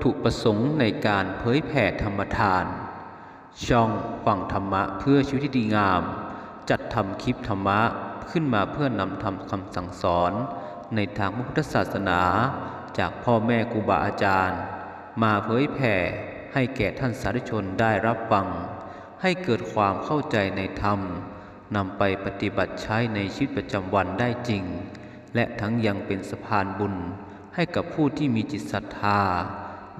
ถุประสงค์ในการเผยแผ่ธรรมทานช่องฟังธรรมะเพื่อชีวิตที่ดีงามจัดทำคลิปธรรมะขึ้นมาเพื่อนำทำคำสั่งสอนในทางพระพุทธศาสนาจากพ่อแม่ครูบาอาจารย์มาเผยแผ่ให้แก่ท่านสาธุชนได้รับฟังให้เกิดความเข้าใจในธรรมนำไปปฏิบัติใช้ในชีวิตประจำวันได้จริงและทั้งยังเป็นสะพานบุญให้กับผู้ที่มีจิตศรัทธา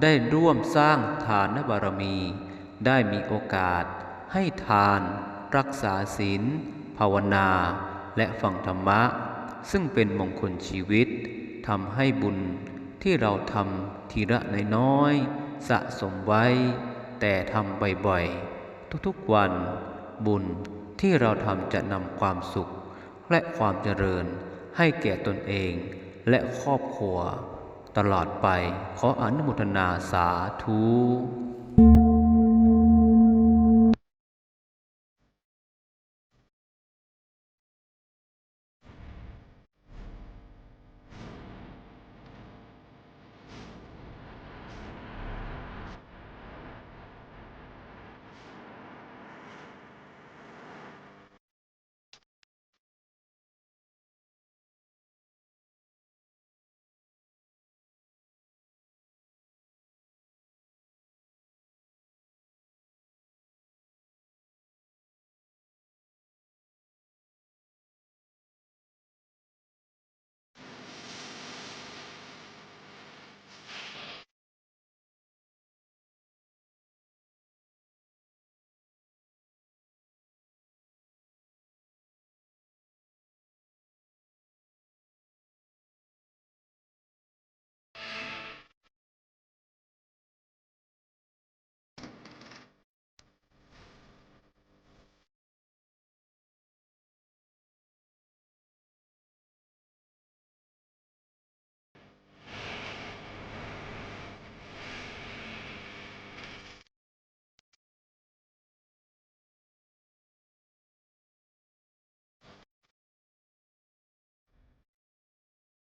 ได้ร่วมสร้างทานบารมีได้มีโอกาสให้ทานรักษาศีลภาวนาและฟังธรรมะซึ่งเป็นมงคลชีวิตทำให้บุญที่เราทำทีละน้อยๆสะสมไว้แต่ทำบ่อยๆทุกๆวันบุญที่เราทำจะนำความสุขและความเจริญให้แก่ตนเองและครอบครัวตลอดไปขออนุโมทนาสาธุ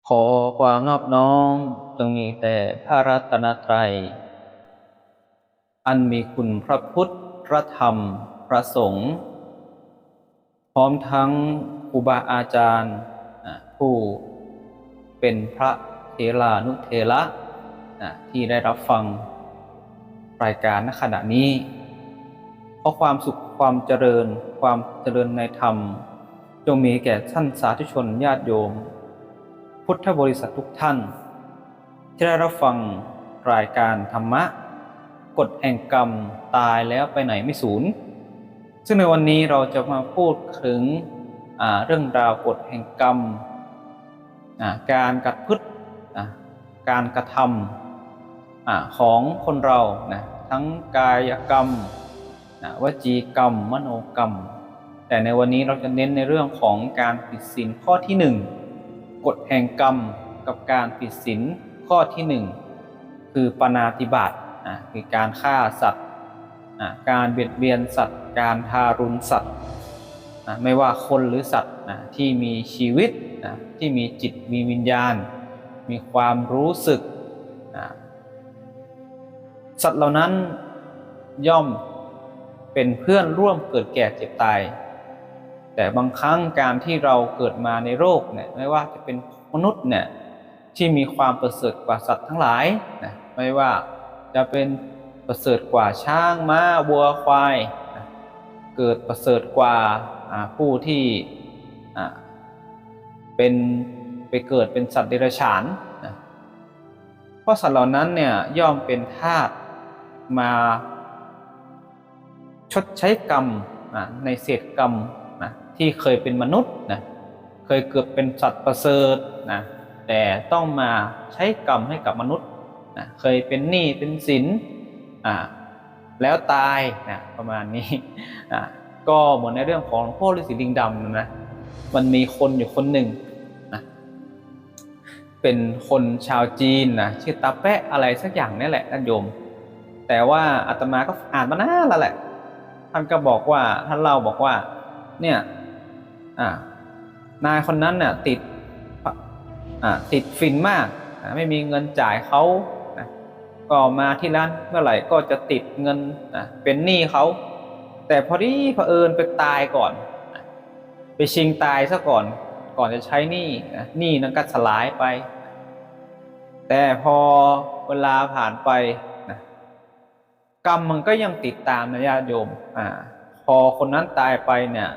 ขอความนอบน้อมจงมีแต่พระรัตนตรัยอันมีคุณพระพุทธพระธรรมพระสงฆ์พร้อมทั้งครูบาอาจารย์ผู้เป็นพระเถรานุเถระที่ได้รับฟังรายการณขณะนี้ขอความสุขความเจริญในธรรมจงมีแก่ท่านสาธุชนญาติโยมพุทธบริษัททุกท่านที่ได้รับฟังรายการธรรมะกฎแห่งกรรมตายแล้วไปไหนไม่สูญซึ่งในวันนี้เราจะมาพูดถึงเรื่องราวกฎแห่งกรรมการกระพฤติการกระทำของคนเราทั้งกายกรรมวจีกรรมมโนกรรมแต่ในวันนี้เราจะเน้นในเรื่องของการผิดศีลข้อที่1กฎแห่งกรรมกับการผิดศีลข้อที่1คือปาณาติบาตคือการฆ่าสัตว์การเบียดเบียนสัตว์การทารุณสัตว์ไม่ว่าคนหรือสัตว์ที่มีชีวิตที่มีจิตมีวิญญาณมีความรู้สึกสัตว์เหล่านั้นย่อมเป็นเพื่อนร่วมเกิดแก่เจ็บตายแต่บางครั้งการที่เราเกิดมาในโลกไม่ว่าจะเป็นมนุษย์ที่มีความประเสริฐกว่าสัตว์ทั้งหลายไม่ว่าจะเป็นประเสริฐกว่าช้างม้าวัวควายเกิดประเสริฐกว่าผู้ที่ไปเกิดเป็นสัตว์เดรัจฉานเพราะสัตว์เหล่านั้นย่อมเป็นทาสมาชดใช้กรรมในเศษกรรมที่เคยเป็นมนุษย์เคยเกิดเป็นสัตว์ประเสริฐแต่ต้องมาใช้กรรมให้กับมนุษย์เคยเป็นหนี้เป็นสินแล้วตายประมาณนี้ก็เหมือนในเรื่องของหลวงพ่อฤาษีลิงดำมันมีคนอยู่คนหนึ่งเป็นคนชาวจีนชื่อตาแปะอะไรสักอย่างนี่แหละท่านโยมแต่ว่าอาตมาก็อ่านมานานแล้วแหละท่านก็บอกว่าท่านเล่าบอกว่าเนี่ยนายคนนั้นติดฝิ่นมากไม่มีเงินจ่ายเขา ก็มาที่ร้านเมื่อไหร่ก็จะติดเงินนะเป็นหนี้เขาแต่พอดีเผอิญไปตายก่อนนะไปชิงตายซะก่อนจะใช้หนี้นะหนี้นั้นก็สลายไปแต่พอเวลาผ่านไปนะกรรมมันก็ยังติดตามนะญาติโยมพอคนนั้นตายไปเนี่ย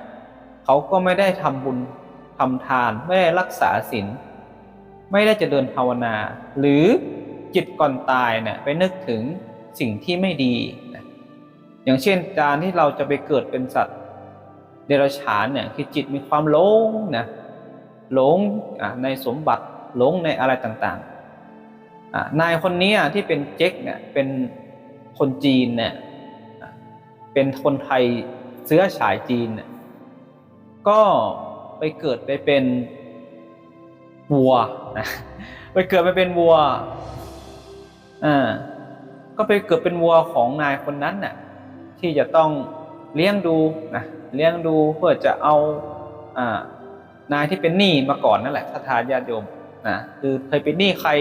เขาก็ไม่ได้ทำบุญทำทานไม่ได้รักษาศีลไม่ได้เจริญภาวนาหรือจิตก่อนตายเนี่ยไปนึกถึงสิ่งที่ไม่ดีนะอย่างเช่นการที่เราจะไปเกิดเป็นสัตว์เดรัจฉานเนี่ยคือจิตมีความหลงนะหลงในสมบัติหลงในอะไรต่างๆนายคนนี้ที่เป็นเจ๊กเนี่ยเป็นคนจีนเนี่ยเป็นคนไทยเชื้อสายจีนเนี่ยก็ไปเกิดไปเป็นวัวนะไปเกิดไปเป็นวัวก็ไปเกิดเป็นวัวของนายคนนั้นน่ะที่จะต้องเลี้ยงดูนะเลี้ยงดูเพื่อจะเอานายที่เป็นหนี้มาก่อนนั่นแหละศรัทธาญาติโยมคือเคยเป็นหนี้ใคร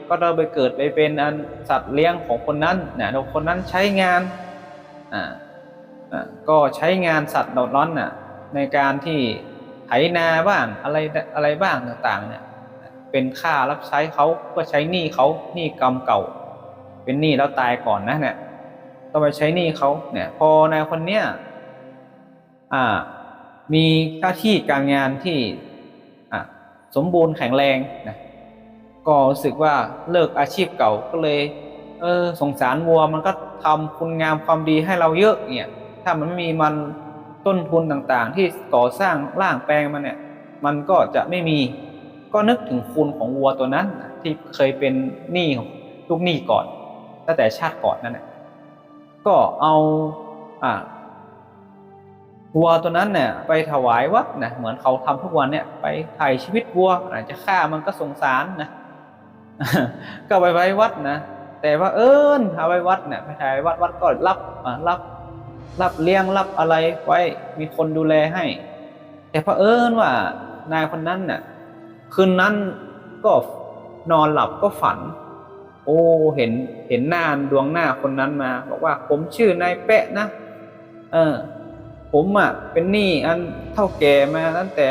ก็เราไปเกิดไปเป็นสัตว์เลี้ยงของคนนั้นนะคนนั้นใช้งานก็ใช้งานสัตว์เหล่านั้นน่ะในการที่ไถนาบ้างอะไรบ้างต่างๆเนี่ยเป็นค่ารับใช้เขาเพื่อใช้หนี้เขาหนี้กรรมเก่าเป็นหนี้แล้วตายก่อนนะเนี่ยต้องไปใช้หนี้เขาเนี่ยพอนายคนเนี้ยมีหน้าที่การงานที่สมบูรณ์แข็งแรงนะก็รู้สึกว่าเลิกอาชีพเก่าก็เลยสงสารวัวมันก็ทำคุณงามความดีให้เราเยอะเนี่ยถ้ามันไม่มีมันต้นทุนต่างๆที่ก่อสร้างร่างแปลงมันเนี่ยมันก็จะไม่มีก็นึกถึงคุณของวัวตัวนั้นที่เคยเป็นหนี้ลูกหนี้ก่อนตั้งแต่ชาติก่อนนั่นแหละก็เอาวัวตัวนั้นเนี่ยไปถวายวัดนะเหมือนเขาทำทุกวันเนี่ยไปถ่ายชีวิตวัวอาจจะฆ่ามันก็สงสารนะ ก็ไปไว้วัดนะแต่ว่าเอาไว้วัดเนี่ยไปถ่ายวัดก็รับเลี้ยงรับอะไรไว้มีคนดูแลให้แต่เผอิญว่านายคนนั้นเนี่ยคืนนั้นก็นอนหลับก็ฝันเห็นหน้าดวงหน้าคนนั้นมาบอกว่าผมชื่อนายแปะนะผมเป็นหนี้อันเท่าแก่มาตั้งแต่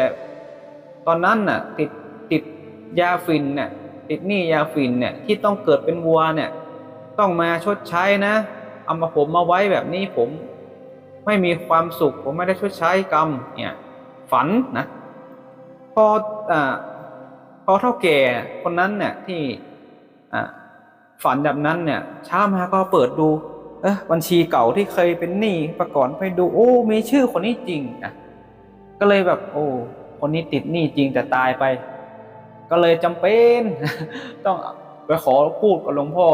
ตอนนั้นน่ะติดยาฝิ่นเนี่ยติดหนี้ยาฝิ่นเนี่ยที่ต้องเกิดเป็นวัวเนี่ยต้องมาชดใช้นะเอามาผมมาไว้แบบนี้ผมไม่มีความสุขผมไม่ได้ชดใช้กรรมเนี่ยฝันนะพอเท่าแก่คนนั้นเนี่ยที่ฝันแบบนั้นเนี่ยเช้ามาก็เปิดดูบัญชีเก่าที่เคยเป็นหนี้ประก่อนไปดูมีชื่อคนนี้จริงนะก็เลยแบบคนนี้ติดหนี้จริงแต่ตายไปก็เลยจำเป็นต้องไปขอพูดกับหลวงพ่อ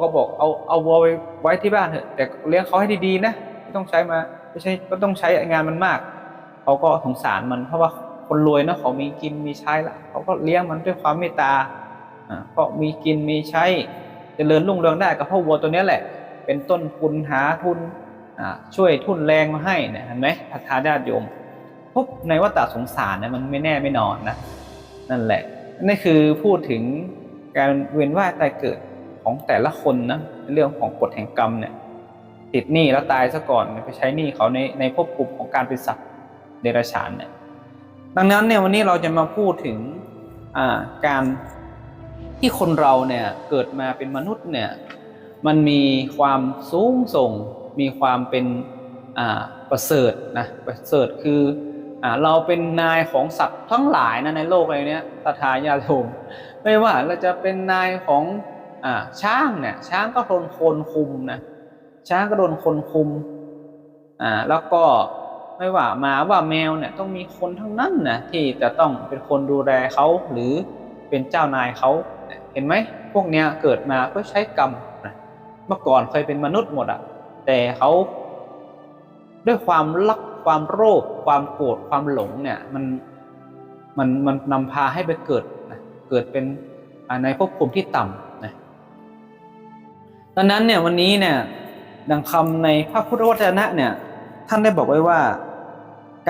ก็บอกเอาวัวไว้ที่บ้านเถอะแต่เลี้ยงเขาให้ดีๆนะไม่ต้องใช้มาไม่ใช่ก็ต้องใช้งานมันมากเขาก็สงสารมันเพราะว่าคนรวยนะเขามีกินมีใช้ละเขาก็เลี้ยงมันด้วยความเมตตาเพราะมีกินมีใช้เจริญรุ่งเรืองได้ก็เพราะวัวตัวนี้แหละเป็นต้นทุนหาทุนช่วยทุนแรงมาให้เนี่ยเห็นไหมศรัทธาญาติโยมพบในวัฏสงสารเนี่ยมันไม่แน่ไม่นอนนะนั่นแหละนี่คือพูดถึงการเวียนว่ายตายเกิดของแต่ละคนนะเรื่องของกฎแห่งกรรมเนี่ยติดหนี้แล้วตายซะก่อนไปใช้หนี้เขาในภพภูมิของการเป็นสัตว์เดรัจฉานเนี่ยดังนั้นเนี่ยวันนี้เราจะมาพูดถึงการที่คนเราเนี่ยเกิดมาเป็นมนุษย์เนี่ยมันมีความสูงส่งมีความเป็นประเสริฐนะประเสริฐคือเราเป็นนายของสัตว์ทั้งหลายนะในโลกอะไรเนี้ยศรัทธาญาติโยมไม่ว่าเราจะเป็นนายของช้างเนี่ยช้างก็โดนคนคุมนะช้างก็โดนคนคุมแล้วก็ไม่ว่าหมาว่าแมวเนี่ยต้องมีคนทั้งนั้นนะที่จะต้องเป็นคนดูแลเขาหรือเป็นเจ้านายเขาเห็นไหมพวกเนี้ยเกิดมาเพื่อใช้กรรมนะเมื่อก่อนเคยเป็นมนุษย์หมดแต่เขาด้วยความรักความโลภความโกรธความหลงเนี่ยมันนำพาให้ไปเกิดนะเกิดเป็นในภพภูมิที่ต่ำนะดังนั้นเนี่ยวันนี้เนี่ยดังคำในพระพุทธวจนะเนี่ยท่านได้บอกไว้ว่า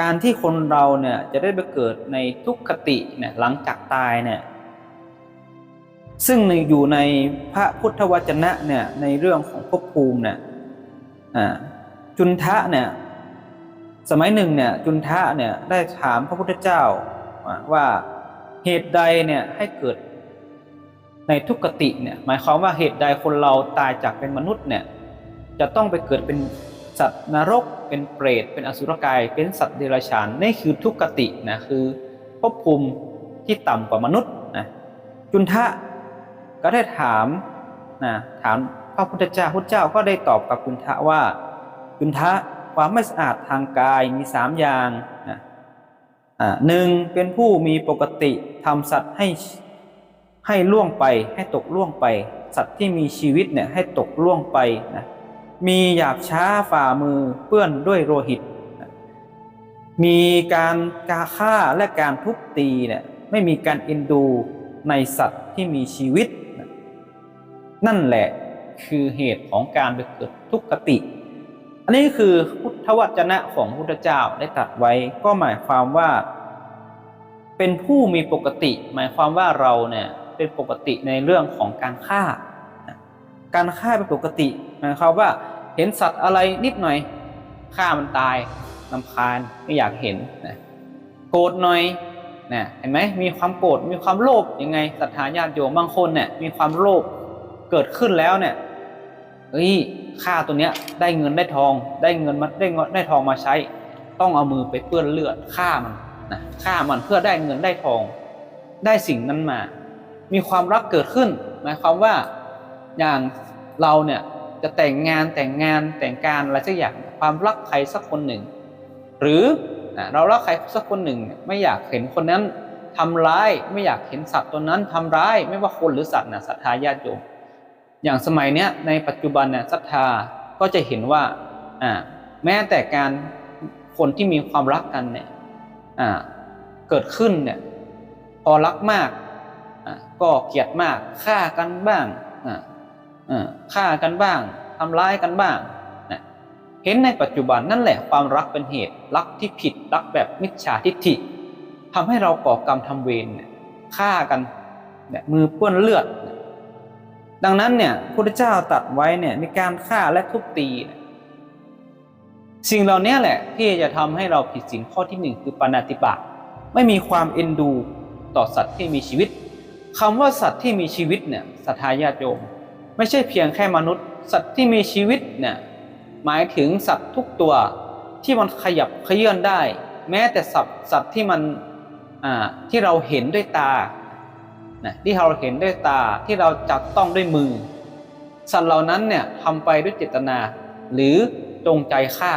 การที่คนเราเนี่ยจะได้ไปเกิดในทุกขติเนี่ยหลังจากตายเนี่ย ซึ่งอยู่ในพระพุทธวจนะเนี่ยในเรื่องของภพภูมิเนี่ยจุนทะเนี่ยสมัยหนึ่งเนี่ยจุนทะเนี่ยได้ถามพระพุทธเจ้าว่าเหตุใดเนี่ยให้เกิดในทุกขติเนี่ยหมายความว่าเหตุใดคนเราตายจากเป็นมนุษย์เนี่ยจะต้องไปเกิดเป็นสัตว์นรกเป็นเปรตเป็นอสุรกายเป็นสัตว์เดรัจฉานนี่คือทุกขตินะคือภพภูมิที่ต่ำกว่ามนุษย์นะจุนทะก็ได้ถามพระพุทธเจ้าก็ได้ตอบกับจุนทะว่าจุนทะความไม่สะอาดทางกายมี3อย่างนะหนึ่งเป็นผู้มีปกติทำสัตว์ให้ล่วงไปให้ตกล่วงไปสัตว์ที่มีชีวิตเนี่ยให้ตกล่วงไปนะมีหยาบช้าฝ่ามือเปื้อนด้วยโลหิตนะมีการฆ่าและการทุบตีเนี่ยไม่มีการเอ็นดูในสัตว์ที่มีชีวิตนะนั่นแหละคือเหตุของการไปเกิดทุกขติอันนี้คือพุทธวจนะของพระพุทธเจ้าได้ตรัสไว้ก็หมายความว่าเป็นผู้มีปกติหมายความว่าเราเนี่ยเป็นปกติในเรื่องของการฆ่าเป็นปกติหมายความว่าเห็นสัตว์อะไรนิดหน่อยฆ่ามันตายรำคาญไม่อยากเห็นนะโกรธหน่อยนะเห็นไหมมีความโกรธมีความโลภยังไงศรัทธาญาติโยมบางคนเนี่ยมีความโลภเกิดขึ้นแล้วเนี่ยฆ่าตัวเนี้ยได้เงินได้ทองได้เงินมาได้ทองมาใช้ต้องเอามือไปเปื้อนเลือดฆ่ามันนะฆ่ามันเพื่อได้เงินได้ทองได้สิ่งนั้นมามีความรักเกิดขึ้นหมายความว่าอย่างเราเนี่ยจะแต่งการอะไรสักอย่างความรักใครสักคนหนึ่งหรือเรารักใครสักคนหนึ่งไม่อยากเห็นคนนั้นทำร้ายไม่อยากเห็นสัตว์ตัวนั้นทำร้ายไม่ว่าคนหรือสัตว์ศรัทธาญาติโยมอย่างสมัยเนี้ยในปัจจุบันเนี่ยศรัทธาก็จะเห็นว่าแม้แต่การคนที่มีความรักกันเนี่ยเกิดขึ้นเนี่ยพอรักมากก็เกลียดมากฆ่ากันบ้างทำร้ายกันบ้างเห็นในปัจจุบันนั่นแหละความรักเป็นเหตุรักที่ผิดรักแบบมิจฉาทิฏฐิทำให้เราก่อกรรมทำเวรฆ่ากันมือเปื้อนเลือดดังนั้นเนี่ยพระพุทธเจ้าตรัสไว้เนี่ยมีการฆ่าและทุบตีสิ่งเหล่านี้แหละที่จะทำให้เราผิดศีลข้อที่1คือปาณาติบาตไม่มีความเอ็นดูต่อสัตว์ที่มีชีวิตคำว่าสัตว์ที่มีชีวิตเนี่ยศรัทธาญาติโยมไม่ใช่เพียงแค่มนุษย์สัตว์ที่มีชีวิตเนี่ยหมายถึงสัตว์ทุกตัวที่มันขยับเขยื้อนได้แม้แต่สัตว์ที่มันที่เราเห็นด้วยตาที่เราเห็นด้วยตาที่เราจับต้องด้วยมือสัตว์เหล่านั้นเนี่ยทำไปด้วยเจตนาหรือจงใจฆ่า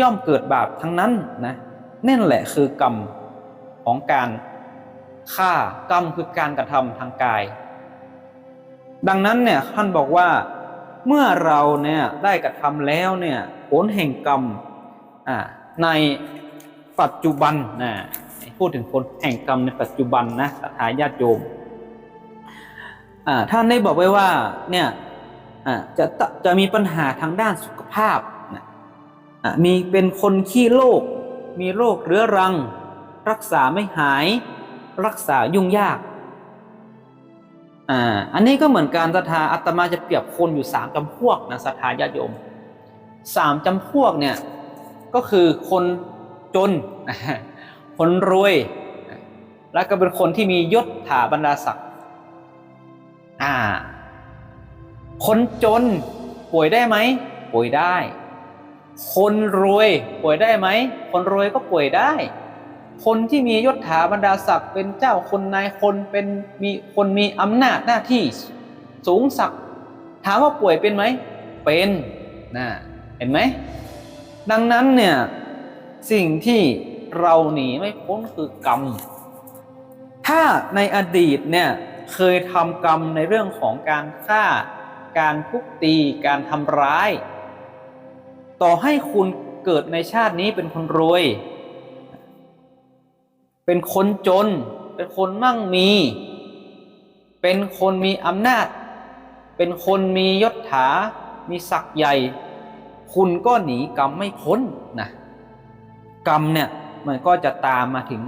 ย่อมเกิดบาปทั้งนั้นนะนั่นแหละคือกรรมของการฆ่ากรรมคือการกระทำทางกายดังนั้นเนี่ยท่านบอกว่าเมื่อเราเนี่ยได้กระทำแล้วเนี่ยผลแห่งกรรมในปัจจุบันพูดถึงผลแห่งกรรมในปัจจุบันนะศรัทธาญาติโยมท่านได้บอกไว้ว่าเนี่ยจะมีปัญหาทางด้านสุขภาพมีเป็นคนขี้โรคมีโรคเรื้อรังรักษาไม่หายรักษายุ่งยากอันนี้ก็เหมือนการศรัทธาอาตมาจะเปรียบคนอยู่3จำพวกนะศรัทธาญาติโยม3จำพวกเนี่ยก็คือคนจนคนรวยและก็เป็นคนที่มียศถาบรรดาศักดิ์คนจนป่วยได้ไหมป่วยได้คนรวยป่วยได้ไหมคนรวยก็ป่วยได้คนที่มียศถาบรรดาศักดิ์เป็นเจ้าคนนายคนเป็นคนมีอำนาจหน้าที่สูงศักดิ์ถามว่าป่วยเป็นไหมเป็นเห็นไหมดังนั้นเนี่ยสิ่งที่เราหนีไม่พ้นคือกรรมถ้าในอดีตเนี่ยเคยทำกรรมในเรื่องของการฆ่าการทุบตีการทำร้ายต่อให้คุณเกิดในชาตินี้เป็นคนรวยเป็นคนจนเป็นคนมั่งมีเป็นคนมีอำนาจเป็นคนมียศถามีศักดิ์ใหญ่คุณก็หนีกรรมไม่พ้นนะกรรมเนี่ยมันก็จะตามมาถึง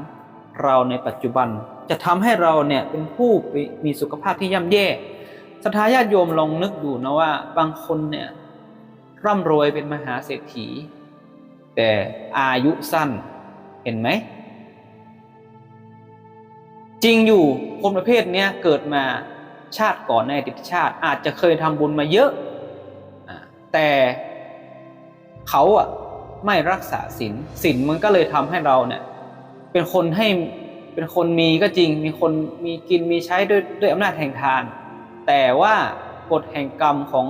เราในปัจจุบันจ จะทำให้เราเนี่ยเป็นผู้มีสุขภาพที่ย่ำแย่ศรัทธาญาติโยมลองนึกดูนะว่าบางคนเนี่ยร่ำรวยเป็นมหาเศรษฐีแต่อายุสั้นเห็นไหมจริงอยู่คนประเภทนี้เกิดมาชาติก่อนในอดีตชาติอาจจะเคยทำบุญมาเยอะแต่เขาไม่รักษาศีลมันก็เลยทำให้เราเนี่ยเป็นคนมีก็จริงมีคนมีกินมีใช้ด้วยอำนาจแห่งทานแต่ว่ากฎแห่งกรรมของ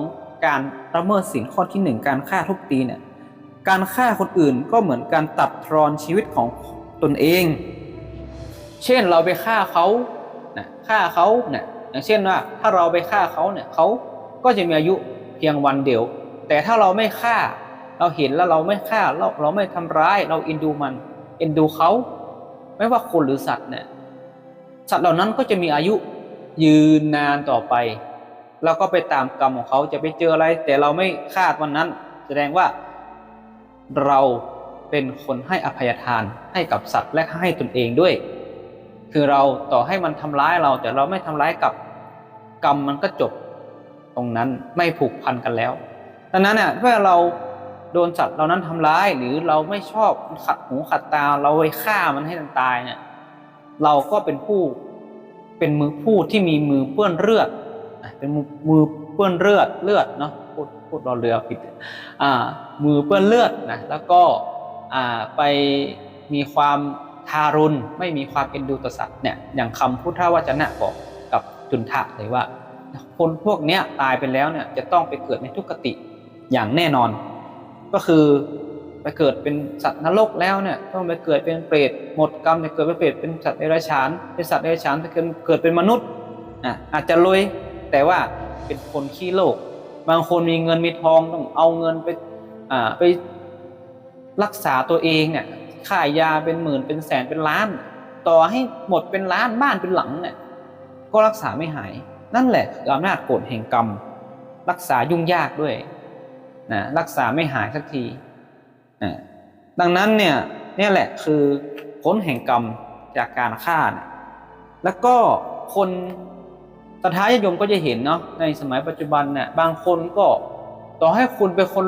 การละเมิดศีลข้อที่ 1การฆ่าทุบตีเนี่ยการฆ่าคนอื่นก็เหมือนการตัดทอนชีวิตของตนเองเช่นเราไปฆ่าเขาเนี่ยอย่างเช่นว่าถ้าเราไปฆ่าเขาเนี่ยเขาก็จะมีอายุเพียงวันเดียวแต่ถ้าเราไม่ฆ่าเราเห็นแล้วเราไม่ฆ่าเราไม่ทำร้ายเราเอ็นดูเขาไม่ว่าคนหรือสัตว์เนี่ยสัตว์เหล่านั้นก็จะมีอายุยืนนานต่อไปเราก็ไปตามกรรมของเขาจะไปเจออะไรแต่เราไม่ฆ่าวันนั้นแสดงว่าเราเป็นคนให้อภัยทานให้กับสัตว์และให้ตนเองด้วยคือเราต่อให้มันทำร้ายเราแต่เราไม่ทำร้ายกับกรรมมันก็จบตรงนั้นไม่ผูกพันกันแล้วดังนั้นเนี่ยเมื่อเราโดนสัตว์เหล่านั้นทำร้ายหรือเราไม่ชอบขัดหูขัดตาเราไปฆ่ามันให้มันตายเนี่ยเราก็เป็นผู้ที่มีมือเปื้อนเลือดเป็นมือเปื้อนเลือดเนาะพูดรอเรือผิดมือเปื้อนเลือดนะแล้วก็ไปมีความทารุณไม่มีความเอ็นดูต่อสัตว์เนี่ยอย่างคำพุทธวจนะบอกกับจุนทะเลยว่าคนพวกเนี้ยตายไปแล้วเนี่ยจะต้องไปเกิดในทุกขติอย่างแน่นอนก็คือไปเกิดเป็นสัตว์นรกแล้วเนี่ยต้องไปเกิดเป็นเปรตหมดกรรมจะเกิดเป็นเปรตเป็นสัตว์เดรัจฉานเป็นสัตว์เดรัจฉานไปเกิดเป็นมนุษย์อาจจะรวยแต่ว่าเป็นคนขี้โลภบางคนมีเงินมีทองต้องเอาเงินไปรักษาตัวเองเนี่ยค่ายาเป็นหมื่นเป็นแสนเป็นล้านต่อให้หมดเป็นล้านบ้านเป็นหลังเนี่ยก็รักษาไม่หายนั่นแหละคืออำนาจกฎแห่งกรรมรักษายุ่งยากด้วยนะรักษาไม่หายสักทีดังนั้นเนี่ยแหละคือผลแห่งกรรมจากการฆ่านะแล้วก็คนศรัทธาญาติโยมก็จะเห็นเนาะในสมัยปัจจุบันเนี่ยบางคนก็ต่อให้คุณเป็นคน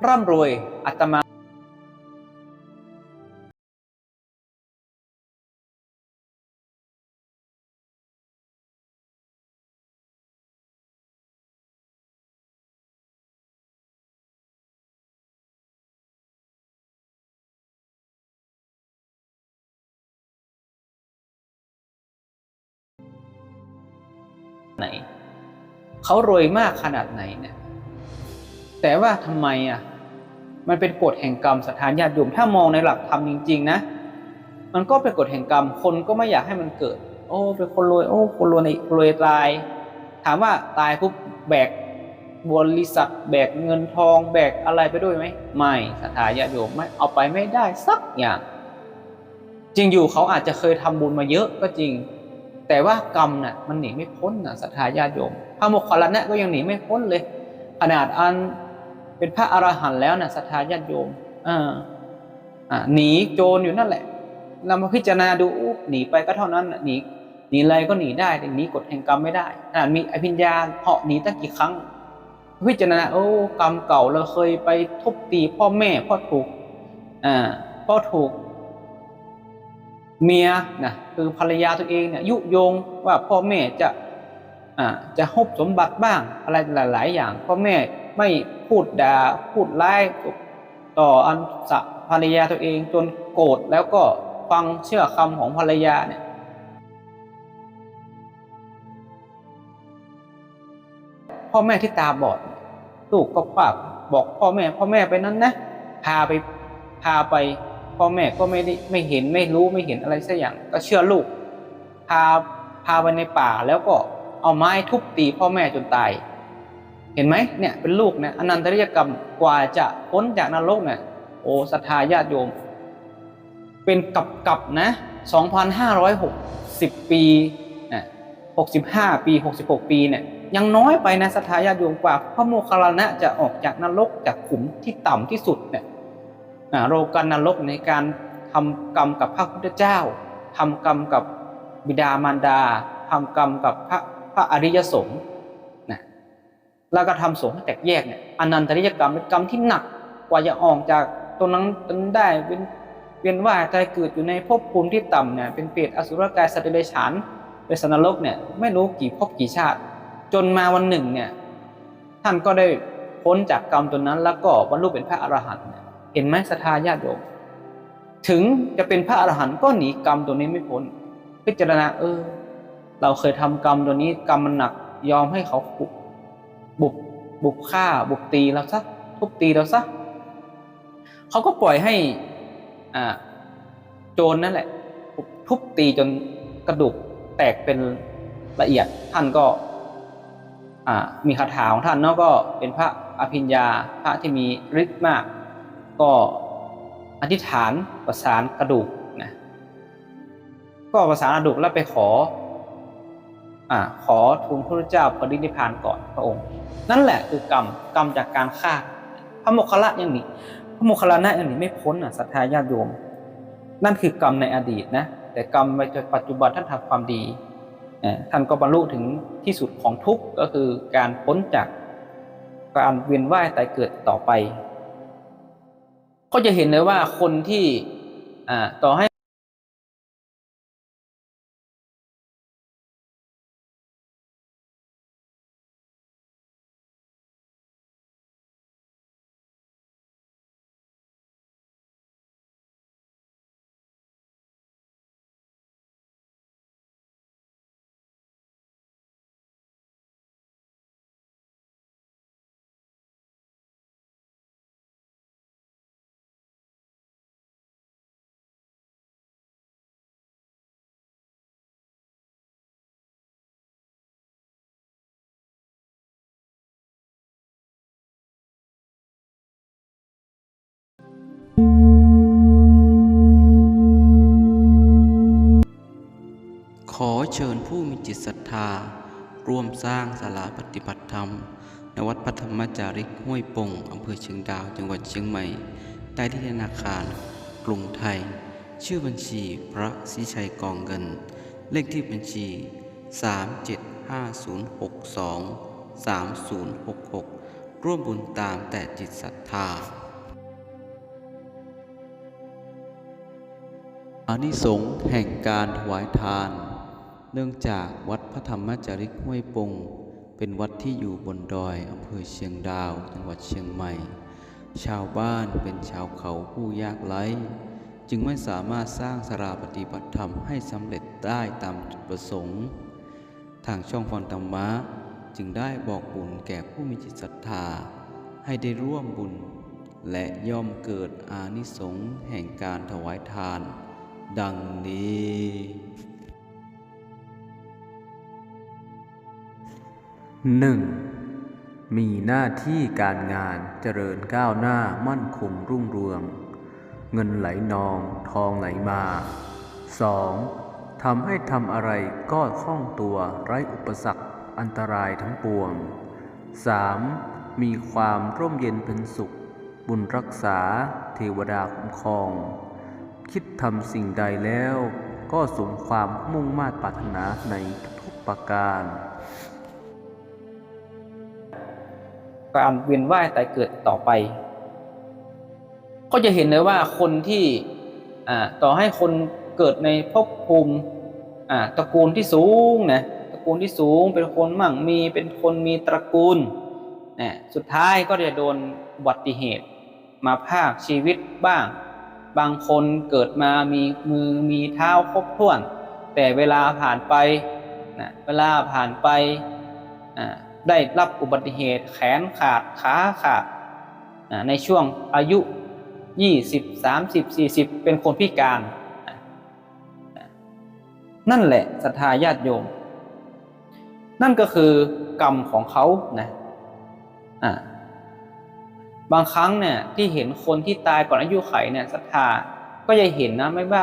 ร่ำรวยอาตมาไหนเขารวยมากขนาดไหนเนี่ยแต่ว่าทำไมมันเป็นกฎแห่งกรรมศรัทธาญาติโยมถ้ามองในหลักธรรมจริงๆนะมันก็เป็นกฎแห่งกรรมคนก็ไม่อยากให้มันเกิดโอ้เป็นคนรวยโอ้คนรวยตายถามว่าตายปุ๊บแบกบริษัทแบกเงินทองแบกอะไรไปด้วยไหมไม่ศรัทธาญาติโยมไม่เอาไปไม่ได้สักอย่างจริงอยู่เขาอาจจะเคยทำบุญมาเยอะก็จริงแต่ว่ากรรมน่ะมันหนีไม่พ้นศรัทธาญาติโยมพระโมคคัลลานะก็ยังหนีไม่พ้นเลยขนาดเป็นพระอรหันต์แล้วศรัทธาญาติโยมหนีโจรอยู่นั่นแหละเรามาพิจารณาดูหนีไปก็เท่านั้นหนีอะไรก็หนีได้แต่หนีกฎแห่งกรรมไม่ได้มีอภิญญาเหาะหนีตั้งกี่ครั้งพิจารณากรรมเก่าเราเคยไปทุบตีพ่อแม่พ่อถูกเมียคือภรรยาตัวเองเนี่ยยุยงว่าพ่อแม่จะฮุบสมบัติบ้างอะไรหลายๆอย่างพ่อแม่ไม่พูดด่าพูดร้ายต่อภรรยาตัวเองจนโกรธแล้วก็ฟังเชื่อคำของภรรยาเนี่ยพ่อแม่ที่ตาบอดลูกก็ปากบอกพ่อแม่ไปนั้นนะพาไปพ่อแม่ก็ไม่เห็นไม่รู้ไม่เห็นอะไรสักอย่างก็เชื่อลูกพาไปในป่าแล้วก็เอาไม้ทุบตีพ่อแม่จนตายเห็นไหมเนี่ยเป็นลูกเนี่ยอนันตริยกรรมกว่าจะพ้นจากนรกเนี่ยโอ้ศรัทธาญาติโยมเป็นกับนะ 2,560 ปี65 ปี66 ปีเนี่ยยังน้อยไปนะศรัทธาญาติโยมกว่าพระโมคคัลลานะจะออกจากนรกจากขุมที่ต่ำที่สุดเนี่ยโลกันนรกในการทำกรรมกับพระพุทธเจ้าทำกรรมกับ บิดามารดาทำกรรมกับพระอริยสงฆ์นะแล้วก็ทำสงฆ์ให้แตกแยกเนี่ยอนันตริยกรรมเป็นกรรมที่หนักกว่าจะออกจากตรงนั้นได้เวียนว่ายตายเกิดอยู่ในภพภูมิที่ต่ำเนี่ยเป็นเปรตอสุรกายสัตว์เดรัจฉานเป็นสัตว์นรกเนี่ยไม่รู้กี่ภพกี่ชาติจนมาวันหนึ่งเนี่ยท่านก็ได้พ้นจากกรรมตัวนั้นแล้วก็บรรลุเป็นพระอรหันต์เห็นไหมศรัทธาญาติโยมถึงจะเป็นพระอรหันต์ก็หนีกรรมตัวนี้ไม่พ้นพิจารณาเราเคยทำกรรมตัวนี้กรรมมันหนักยอมให้เขาบุกฆ่าบุกตีเราซะทุบตีเราซะเขาก็ปล่อยให้โจรนั่นแหละทุบตีจนกระดูกแตกเป็นละเอียดท่านก็มีคาถาของท่านเนาะก็เป็นพระอภิญญาพระที่มีฤทธิ์มากก็อธิษฐานประสานกระดูกนะก็ประสานกระดูกแล้วไปขอทูลพระพุทธเจ้าปรินิพพานก่อนพระองค์นั่นแหละคือกรรมจากการฆ่าพระโมคคัลลานะอย่างนี้พระโมคคัลลานะอย่างนี้ไม่พ้นศรัทธาญาติโยมนั่นคือกรรมในอดีตนะแต่กรรมในปัจจุบันท่านทำความดีท่านก็บรรลุถึงที่สุดของทุกข์ก็คือการพ้นจากการเวียนว่ายตายเกิดต่อไปก็จะเห็นเลยว่าคนที่ต่อให้ขอเชิญผู้มีจิตศรัทธาร่วมสร้างศาลาปฏิบัติธรรมณวัดพระธรรมจาริกห้วยปงอำเภอเชียงดาวจังหวัดเชียงใหม่ได้ที่ธนาคารกรุงไทยชื่อบัญชีพระศรีชัยกองเงินเลขที่บัญชี 3750623066 ร่วมบุญตามแต่จิตศรัทธาอานิสงส์แห่งการถวายทานเนื่องจากวัดพระธรรมจาริกห้วยปงเป็นวัดที่อยู่บนดอยอำเภอเชียงดาวจังหวัดเชียงใหม่ชาวบ้านเป็นชาวเขาผู้ยากไร้จึงไม่สามารถสร้างศาลาปฏิบัติธรรมให้สำเร็จได้ตามจุดประสงค์ทางช่องฟังธรรมะจึงได้บอกบุญแก่ผู้มีจิตศรัทธาให้ได้ร่วมบุญและย่อมเกิดอานิสงส์แห่งการถวายทานดังนี้ 1. มีหน้าที่การงานเจริญก้าวหน้ามั่นคงรุ่งเรืองเงินไหลนองทองไหลมา 2. ทำให้ทำอะไรก็คล่องตัวไร้อุปสรรคอันตรายทั้งปวง 3. มีความร่มเย็นเป็นสุขบุญรักษาเทวดาคุ้มครองคิดทำสิ่งใดแล้วก็สมความมุ่งมา่ปรารถนาในทุกประการการเวียนว่ายตายเกิดต่อไปก็จะเห็นเลยว่าคนที่ต่อให้คนเกิดในภพภูมิตระกูลที่สูงนะตระกูลที่สูงเป็นคนมั่งมีเป็นคนมีตระกูลสุดท้ายก็จะโดนอุบัติเหตุมาพรากชีวิตบ้างบางคนเกิดมามีมือมีเท้าครบถ้วนแต่เวลาผ่านไปได้รับอุบัติเหตุแขนขาดขาขาดในช่วงอายุ20 30 40เป็นคนพิการนั่นแหละศรัทธาญาติโยมนั่นก็คือกรรมของเขานะบางครั้งเนี่ยที่เห็นคนที่ตายก่อนอายุไขเนี่ยศรัทธาก็จะเห็นนะไม่ว่า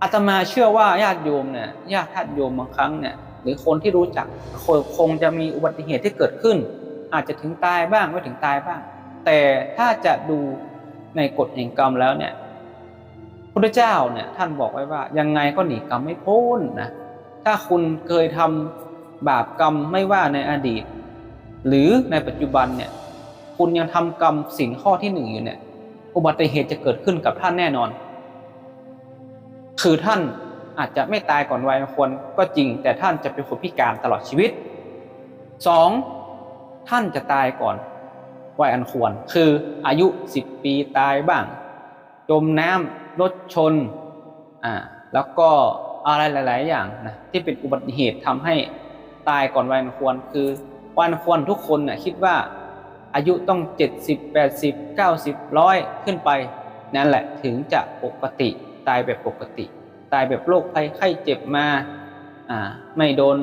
อาตมาเชื่อว่าญาติโยมเนี่ยญาติโยมบางครั้งเนี่ยหรือคนที่รู้จักคงจะมีอุบัติเหตุที่เกิดขึ้นอาจจะถึงตายบ้างไม่ถึงตายบ้างแต่ถ้าจะดูในกฎแห่งกรรมแล้วเนี่ย พระเจ้าเนี่ยท่านบอกไว้ว่ายังไงก็หนีกรรมไม่พ้นนะถ้าคุณเคยทำบาปกรรมไม่ว่าในอดีตหรือในปัจจุบันเนี่ยคุณยังทำกรรมศีลข้อที่หนึ่งอยู่เนี่ยอุบัติเหตุจะเกิดขึ้นกับท่านแน่นอนคือท่านอาจจะไม่ตายก่อนวัยอันควรก็จริงแต่ท่านจะเป็นคนพิการตลอดชีวิต2ท่านจะตายก่อนวัยอันควรคืออายุ10 ปีตายบ้างจมน้ำรถชนแล้วก็อะไรหลายๆอย่างนะที่เป็นอุบัติเหตุทำให้ตายก่อนวัยอันควรคือวัยอันควรทุกคนนะคิดว่าอายุต้อง70 80 90 100ขึ้นไปนั่นแหละถึงจะปกติตายแบบปกติตายแบบโรคภัยไข้เจ็บมาไม่โดน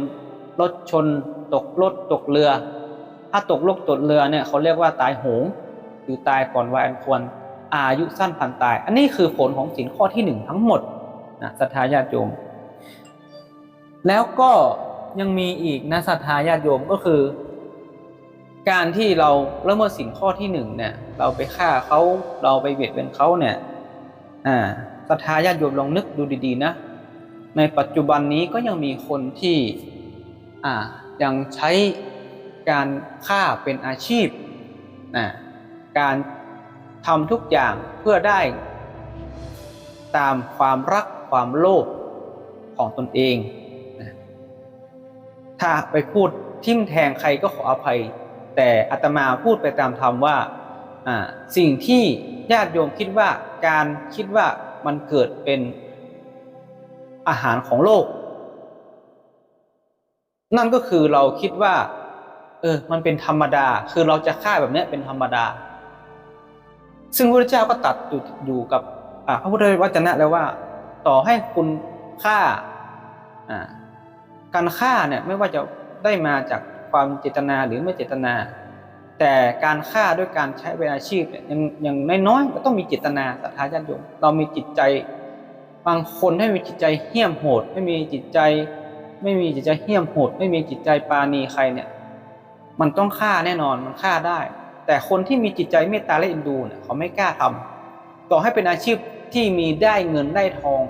รถชนตกรถตกเรือถ้าตกรถตกเรือเนี่ยเขาเรียกว่าตายโหงคือตายก่อนวัยอันควรอายุสั้นพันตายอันนี้คือผลของศีลข้อที่1ทั้งหมดนะศรัทธาญาติโยมแล้วก็ยังมีอีกนะศรัทธาญาติโยมก็คือการที่เราละเมิดศีลข้อที่1เนี่ยเราไปฆ่าเขาเราไปเบียดเบียนเขาเนี่ยศรัทธาญาติโยมลองนึกดูดีๆนะในปัจจุบันนี้ก็ยังมีคนที่ยังใช้การฆ่าเป็นอาชีพการทำทุกอย่างเพื่อได้ตามความรักความโลภของตนเองถ้าไปพูดทิ่มแทงใครก็ขออภัยแต่อาตมาพูดไปตามธรรมว่าสิ่งที่ญาติโยมคิดว่าการคิดว่ามันเกิดเป็นอาหารของโลกนั่นก็คือเราคิดว่ามันเป็นธรรมดาคือเราจะฆ่าแบบนี้เป็นธรรมดาซึ่งพระพุทธเจ้าก็ตัดอยู่กับพระพุทธวจนะแล้วว่าต่อให้คุณฆ่าการฆ่าเนี่ยไม่ว่าจะได้มาจากความเจตนาหรือไม่เจตนาแต่การฆ่าด้วยการใช้เป็นอาชีพเนี่ยยังน้อยๆก็ต้องมีเจตนาศรัทธาญาติโยมเรามีจิตใจบางคนไม่มีจิตใจเหี้ยมโหดไม่มีจิตใจเหี้ยมโหดไม่มีจิตใจปราณีใครเนี่ยมันต้องฆ่าแน่นอนมันฆ่าได้แต่คนที่มีจิตใจเมตตาและเอ็นดูเนี่ยเขาไม่กล้าทำต่อให้เป็นอาชีพที่มีได้เงินได้ทอง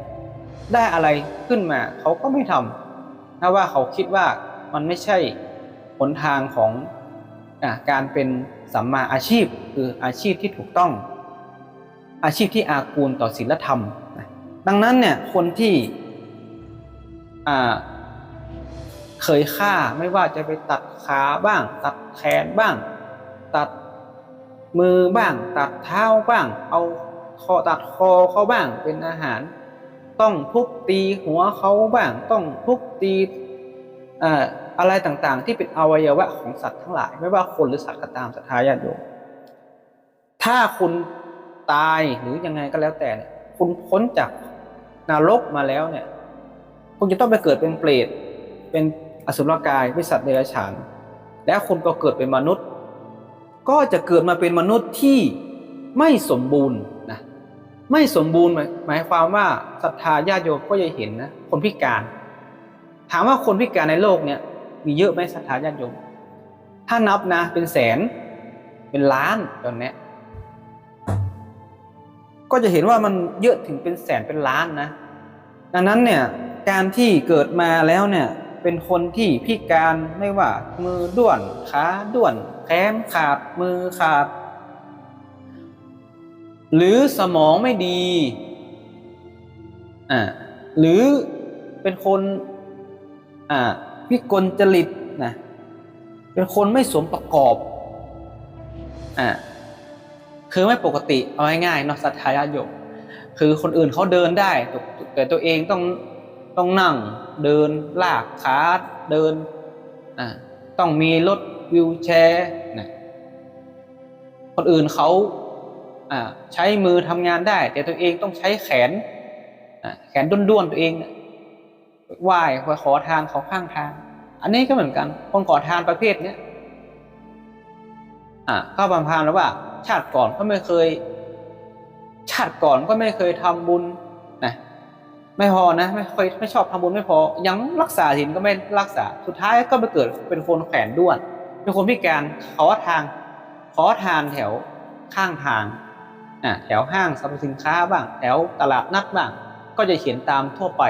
ได้อะไรขึ้นมาเขาก็ไม่ทำเพราะว่าเขาคิดว่ามันไม่ใช่หนทางของการเป็นสัมมาอาชีพคืออาชีพที่ถูกต้องอาชีพที่อากูลต่อศีลธรรมดังนั้นเนี่ยคนที่เคยฆ่าไม่ว่าจะไปตัดขาบ้างตัดแขนบ้างตัดมือบ้างตัดเท้าบ้างเอาตัดคอเขาบ้างเป็นอาหารต้องทุบตีหัวเขาบ้างต้องทุบตีอะไรต่างๆที่เป็นอวัยวะของสัตว์ทั้งหลายไม่ว่าคนหรือสัตว์ก็ตามศรัทธาญาติโยมถ้าคุณตายหรือยังไงก็แล้วแต่เนี่ยคุณพ้นจากนรกมาแล้วเนี่ยคุณจะต้องไปเกิดเป็นเปรตเป็นอสุรกายเป็นสัตว์เดรัจฉานแล้วคุณก็เกิดเป็นมนุษย์ก็จะเกิดมาเป็นมนุษย์ที่ไม่สมบูรณ์นะไม่สมบูรณ์หมายความว่าศรัทธาญาติโยมก็จะเห็นนะคนพิการถามว่าคนพิการในโลกเนี่ยมีเยอะไหมศรัทธาญาติโยมถ้านับนะเป็นแสนเป็นล้านตอนนี้ก็จะเห็นว่ามันเยอะถึงเป็นแสนเป็นล้านนะดังนั้นเนี่ยการที่เกิดมาแล้วเนี่ยเป็นคนที่พิการไม่ว่ามือด้วนขาด้วนแขนขาดมือขาดหรือสมองไม่ดีหรือเป็นคนวิกลจริตนะเป็นคนไม่สมประกอบคือไม่ปกติเอาง่ายๆเนาะศรัทธาญาติโยมคือคนอื่นเขาเดินได้แต่ตัวเองต้องนั่งเดินลากขาเดินต้องมีรถวีลแชร์นะคนอื่นเขาใช้มือทำงานได้แต่ตัวเองต้องใช้แขนด้วนๆตัวเองไหว้ขอทานเขาข้างทางอันนี้ก็เหมือนกันคนขอทานประเภทนี้ก็บำพานแล้วว่าชาติก่อนก็ไม่เคยทำบุญนะไม่พอนะไม่ชอบทำบุญไม่พอยังรักษาศีลก็ไม่รักษาสุดท้ายก็ไปเกิดเป็นคนแขนด้วนเป็นคนพิการขอทานแถวข้างทาง แถวห้างสรรพสินค้าบ้างแถวตลาดนัดบ้างก็จะเขียนตามทั่วไป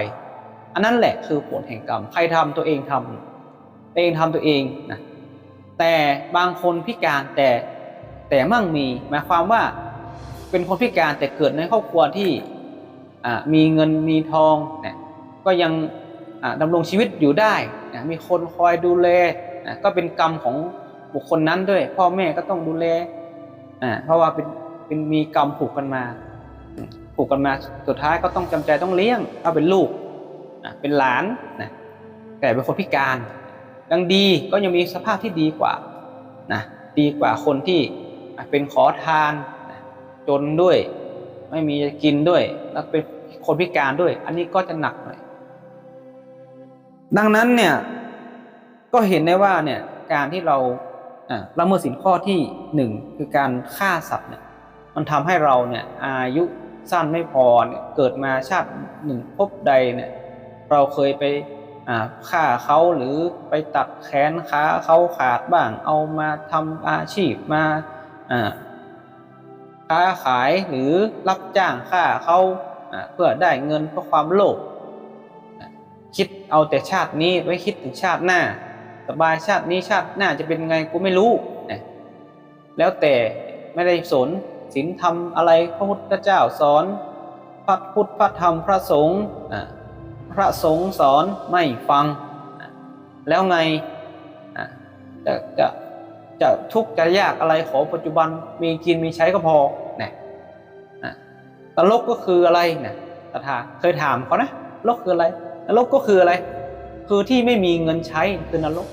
อันนั้นแหละคือผลแห่งกรรมใครทำตัวเองทำตัวเองนะแต่บางคนพิการแต่มั่งมีหมายความว่าเป็นคนพิการแต่เกิดในครอบครัวที่มีเงินมีทองนะก็ยังดำรงชีวิตอยู่ได้นะมีคนคอยดูแลนะก็เป็นกรรมของบุคคลนั้นด้วยพ่อแม่ก็ต้องดูแลเพราะว่าเป็นมีกรรมผูกกันมาสุดท้ายก็ต้องจำใจต้องเลี้ยงถ้าเป็นลูกเป็นหลานนะแต่เป็นคนพิการยังดีก็ยังมีสภาพที่ดีกว่านะดีกว่าคนที่เป็นขอทานนะจนด้วยไม่มีจะกินด้วยแล้วเป็นคนพิการด้วยอันนี้ก็จะหนักหน่อยดังนั้นเนี่ยก็เห็นได้ว่าเนี่ยการที่เราละเมิดศีลข้อที่1คือการฆ่าสัตว์เนี่ยมันทำให้เราเนี่ยอายุสั้นไม่พอเนี่ยเกิดมาชาติหนึ่งภพใดเนี่ยเราเคยไปฆ่าเขาหรือไปตัดแขนขาเขาขาดบ้างเอามาทำอาชีพมาค้าขายหรือรับจ้างฆ่าเขาเพื่อได้เงินเพราะความโลภคิดเอาแต่ชาตินี้ไว้คิดถึงชาติหน้าสบายชาตินี้ชาติหน้าจะเป็นไงกูไม่รู้แล้วแต่ไม่ได้สนศีลธรรมอะไรพระพุทธเจ้าสอนพระพุทธพระธรรมพระสงฆ์สอนไม่ฟังแล้วไงจะทุกข์จะยากอะไรขอปัจจุบันมีกินมีใช้ก็พอนะนรกก็คืออะไรนะตถาเคยถามเขานะนรกคืออะไรนรกก็คืออะไรคือที่ไม่มีเงินใช้คือนรก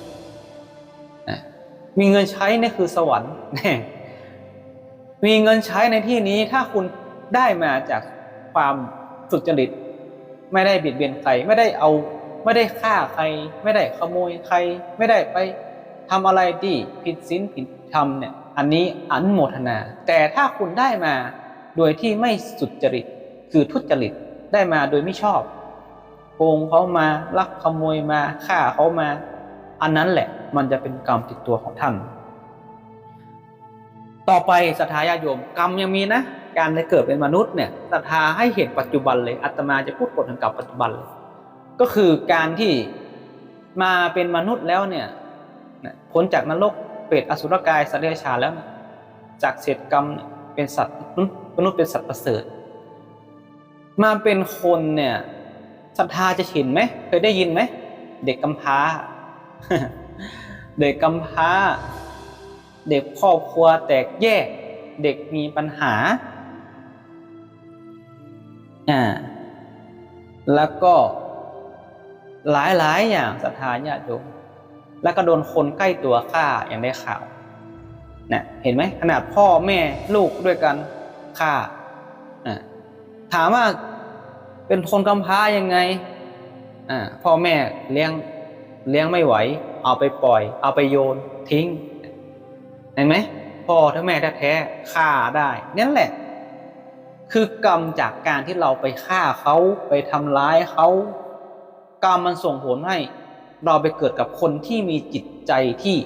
มีเงินใช้นี่คือสวรรค์มีเงินใช้ในที่นี้ถ้าคุณได้มาจากความสุจริตไม่ได้เบียดเบียนใครไม่ได้ฆ่าใครไม่ได้ขโมยใครไม่ได้ไปทำอะไรที่ผิดศีลผิดธรรมเนี่ยอันนี้อนุโมทนาแต่ถ้าคุณได้มาโดยที่ไม่สุจริตคือทุจริตได้มาโดยไม่ชอบโกงเขามาลักขโมยมาฆ่าเขามาอันนั้นแหละมันจะเป็นกรรมติดตัวของท่านต่อไปศรัทธาญาติโยมกรรมยังมีนะการได้เกิดเป็นมนุษย์เนี่ยศรัทธาให้เห็นปัจจุบันเลยอาตมาจะพูดกฎแห่งกรรมปัจจุบันเลยก็คือการที่มาเป็นมนุษย์แล้วเนี่ยพ้นจากนรกเปรตอสุรกายสัตว์เดรัจฉานแล้วจากเศษกรรมเป็นสัตว์มนุษย์เป็นสัตว์ประเสริฐมาเป็นคนเนี่ยศรัทธาจะเห็นไหมเคยได้ยินไหมเด็กกำพร้า เด็กกำพร้าเด็กครอบครัวแตกแยกเด็กมีปัญหาแล้วก็หลายอย่างศรัทธาญาติโยมแล้วก็โดนคนใกล้ตัวฆ่าอย่างได้ข่าวนะเห็นไหมขนาดพ่อแม่ลูกด้วยกันฆ่าถามว่าเป็นคนกำพร้ายังไงพ่อแม่เลี้ยงไม่ไหวเอาไปปล่อยเอาไปโยนทิ้งเห็นไหมพ่อถ้าแม่แท้ๆฆ่าได้นั่นแหละคือกรรมจากการที่เราไปฆ่าเขาไปทำร้ายเขากรรมมันส่งผลให้เราไปเกิดกับคนที่มีจิตใจที่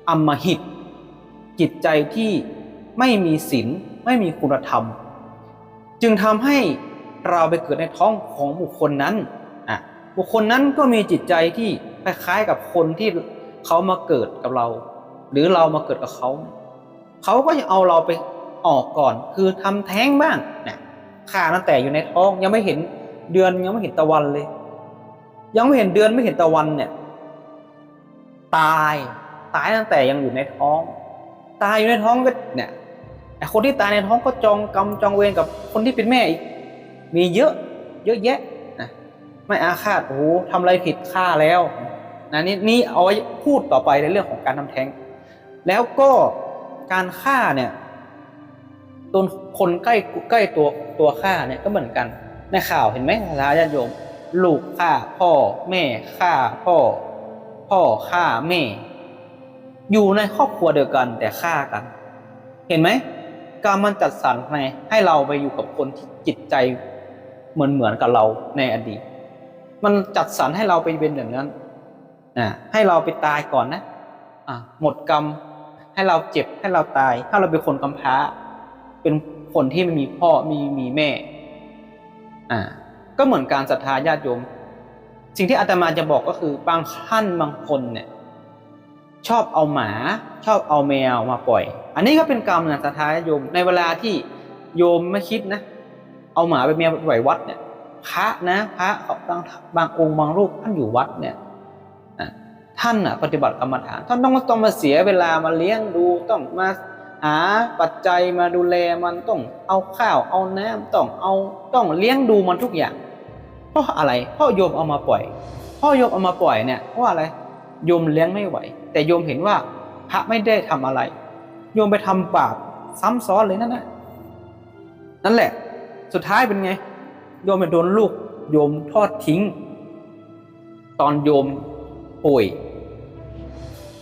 อำมหิตจิตใจที่ไม่มีศีลไม่มีคุณธรรมจึงทำให้เราไปเกิดในท้องของบุคคลนั้นบุคคลนั้นก็มีจิตใจที่คล้ายๆกับคนที่เขามาเกิดกับเราหรือเรามาเกิดกับเขาเขาก็ยังเอาเราไปออกก่อนคือทำแท้งบ้างเนี่ยฆ่าตั้งแต่อยู่ในท้องยังไม่เห็นเดือนยังไม่เห็นตะวันเลยยังไม่เห็นเดือนไม่เห็นตะวันเนี่ยตายตั้งแต่ยังอยู่ในท้องตายอยู่ในท้องก็เนี่ยไอ้คนที่ตายในท้องก็จองกรรมจองเวรกับคนที่เป็นแม่อีกมีเยอะแยะนะไม่อาฆาตโอ้โหทำอะไรผิดฆ่าแล้วนะนี่เอาไว้พูดต่อไปในเรื่องของการทำแท้งแล้วก็การฆ่าเนี่ยตัวคนใกล้ตัวฆ่าเนี่ยก็เหมือนกันในข่าวเห็นไหมญาติโยมลูกฆ่าพ่อแม่ฆ่าพ่อฆ่าแม่อยู่ในครอบครัวเดียวกันแต่ฆ่ากันเห็นไหมกรรมมันจัดสรรให้เราไปอยู่กับคนที่จิตใจเหมือนกับเราในอดีตมันจัดสรรให้เราไปเป็นอย่างนั้นให้เราไปตายก่อนนะหมดกรรมให้เราเจ็บให้เราตายถ้าเราเป็นคนกำพร้าเป็น คนที่ไม่มีพ่อไม่มีแม่ก็เหมือนการศรัทธาญาติโยมสิ่งที่อาตมาจะบอกก็คือบางท่านบางคนเนี่ยชอบเอาหมาชอบเอาแมวมาปล่อยอันนี้ก็เป็นกรรมนะศรัทธาญาติโยมในเวลาที่โยมไม่คิดนะเอาหมาไปแมวไปปล่อยวัดเนี่ยพระบางองค์บางรูปท่านอยู่วัดเนี่ยท่านปฏิบัติกรรมฐานท่านต้องมาเสียเวลามาเลี้ยงดูต้องมาหาปัจจัยมาดูแลมันต้องเอาข้าวเอาน้ำต้องเลี้ยงดูมันทุกอย่างเพราะอะไรเพราะโยมเอามาปล่อยพ่อโยมเอามาปล่อยเนี่ยเพราะอะไรโยมเลี้ยงไม่ไหวแต่โยมเห็นว่าพระไม่ได้ทำอะไรโยมไปทำบาปซ้ำซ้อนเลยนั่นแหละสุดท้ายเป็นไงโยมไปโดนลูกโยมทอดทิ้งตอนโยมป่วย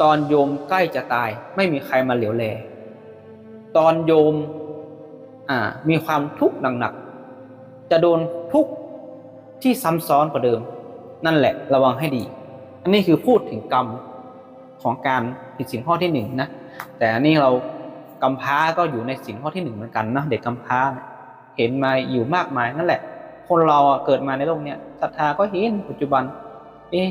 ตอนโยมใกล้จะตายไม่มีใครมาเหลียวแลตอนโยมมีความทุกข์หนักๆจะโดนทุกข์ที่ซ้ำซ้อนกว่าเดิมนั่นแหละระวังให้ดีอันนี้คือพูดถึงกรรมของการผิดศีลข้อที่1นะแต่อันนี้เรากำพร้าก็อยู่ในศีลข้อที่1เหมือนกันนะเด็กกำพร้าเห็นมาอยู่มากมายนั่นแหละคนเราเกิดมาในโลกนี้ศรัทธาก็เห็นปัจจุบัน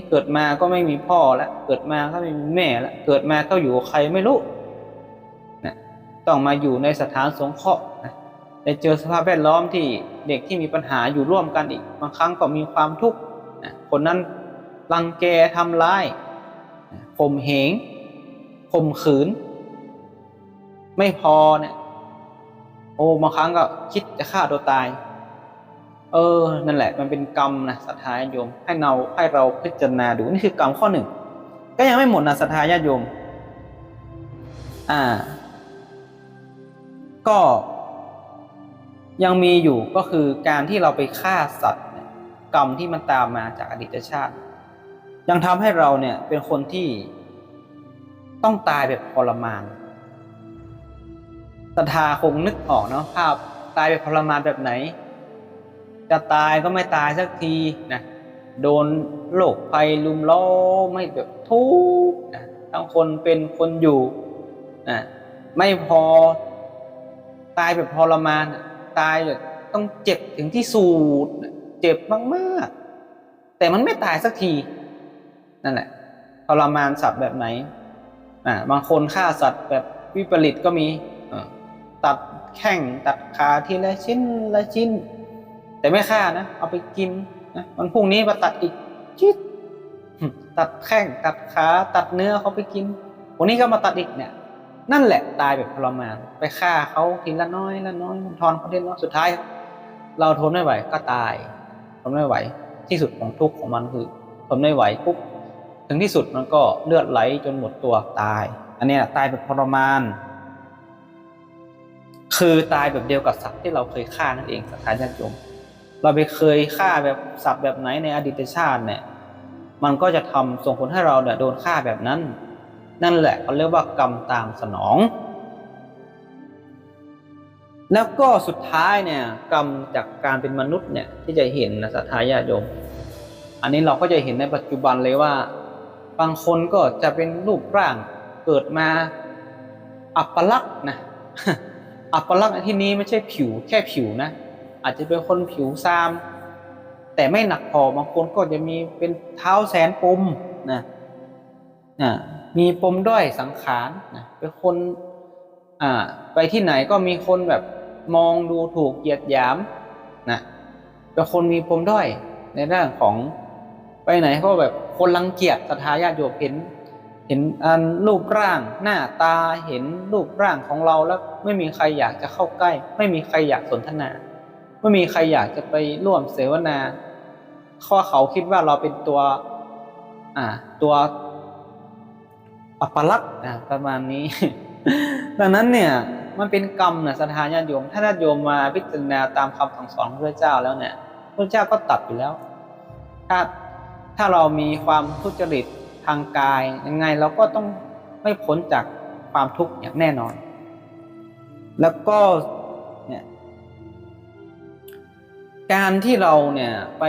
เกิดมาก็ไม่มีพ่อแล้วเกิดมาก็ไม่มีแม่แล้วเกิดมาก็อยู่กับใครไม่รู้นะต้องมาอยู่ในสถานสงเคราะห์นะได้เจอสภาพแวดล้อมที่เด็กที่มีปัญหาอยู่ร่วมกันอีกบางครั้งก็มีความทุกข์นะคนนั้นรังแกทำร้ายข่มเหงข่มขืนไม่พอเนี่ยบางครั้งก็คิดจะฆ่าตัวตายนั่นแหละมันเป็นกรรมนะศรัทธาญาติโยมให้เราพิจารณาดูนี่คือกรรมข้อ1ก็ยังไม่หมดนะศรัทธาญาติโยมก็ยังมีอยู่ก็คือการที่เราไปฆ่าสัตว์กรรมที่มันตามมาจากอดีตชาติยังทำให้เราเนี่ยเป็นคนที่ต้องตายแบบทรมานศรัทธาคงนึกออกเนาะภาพตายแบบทรมานแบบไหนจะตายก็ไม่ตายสักทีนะโดนโรคภัยลุมล้อมไม่แบบทุกข์นะทั้งคนเป็นคนอยู่ไม่พอตายแบบทรมานตายแบบต้องเจ็บถึงที่สุดเจ็บมากๆแต่มันไม่ตายสักทีนั่นแหละทรมานสัตว์แบบไหนบางคนฆ่าสัตว์แบบวิปริตก็มีตัดแข้งตัดขาทีละชิ้นละชิ้นแต่ไม่ฆ่านะเอาไปกินนะวันพรุ่งนี้มาตัดอีกจิ๊ดตัดแข้งตัดขาตัดเนื้อเขาไปกินวันนี้ก็มาตัดอีกเนี่ยนั่นแหละตายแบบทรมานไปฆ่าเขาทีละน้อยละน้อยมันทอนเขาทีละน้อยสุดท้ายเราทนไม่ไหวก็ตายทนไม่ไหวที่สุดของทุกข์ของมันคือทนไม่ไหวปุ๊บถึงที่สุดมันก็เลือดไหลจนหมดตัวตายอันนี้ตายแบบทรมานคือตายแบบเดียวกับสัตว์ที่เราเคยฆ่านั่นเองศรัทธาญาติโยมเราไปเคยฆ่าแบบสัตว์แบบไหนในอดีตชาติเนี่ยมันก็จะส่งผลให้เราเนี่ยโดนฆ่าแบบนั้นนั่นแหละเขาเรียกว่ากรรมตามสนองแล้วก็สุดท้ายเนี่ยกรรมจากการเป็นมนุษย์เนี่ยที่จะเห็นนะศรัทธาญาติโยมอันนี้เราก็จะเห็นในปัจจุบันเลยว่าบางคนก็จะเป็นรูปร่างเกิดมาอัปลักษณ์นะ อัปลักษณ์ในที่นี้ไม่ใช่ผิวแค่ผิวนะอาจจะเป็นคนผิวซามแต่ไม่หนักพอบางคนก็จะมีเป็นเท้าแสนปมนะมีปมด้อยสังขารนะเป็นคนไปที่ไหนก็มีคนแบบมองดูถูกเหยียดหยามนะเป็นคนมีปมด้อยในเรื่องของไปไหนก็แบบคนรังเกียจศรัทธาญาติโยมเห็นรูปร่างหน้าตาเห็นรูปร่างของเราแล้วไม่มีใครอยากจะเข้าใกล้ไม่มีใครอยากสนทนาไม่มีใครอยากจะไปร่วมเสวนาข้อเขาคิดว่าเราเป็นตัวอัปลักษณ์ประมาณนี้ ดังนั้นเนี่ยมันเป็นกรรมนะศรัทธาญาติโยมถ้าญาติโยมมาพิจารณาตามคำสั่งสอนของพระเจ้าแล้วเนี่ยพระเจ้าก็ตัดอยู่แล้วถ้าเรามีความทุจริตทางกายยังไงเราก็ต้องไม่พ้นจากความทุกข์อย่างแน่นอนแล้วก็เนี่ยการที่เราเนี่ยไป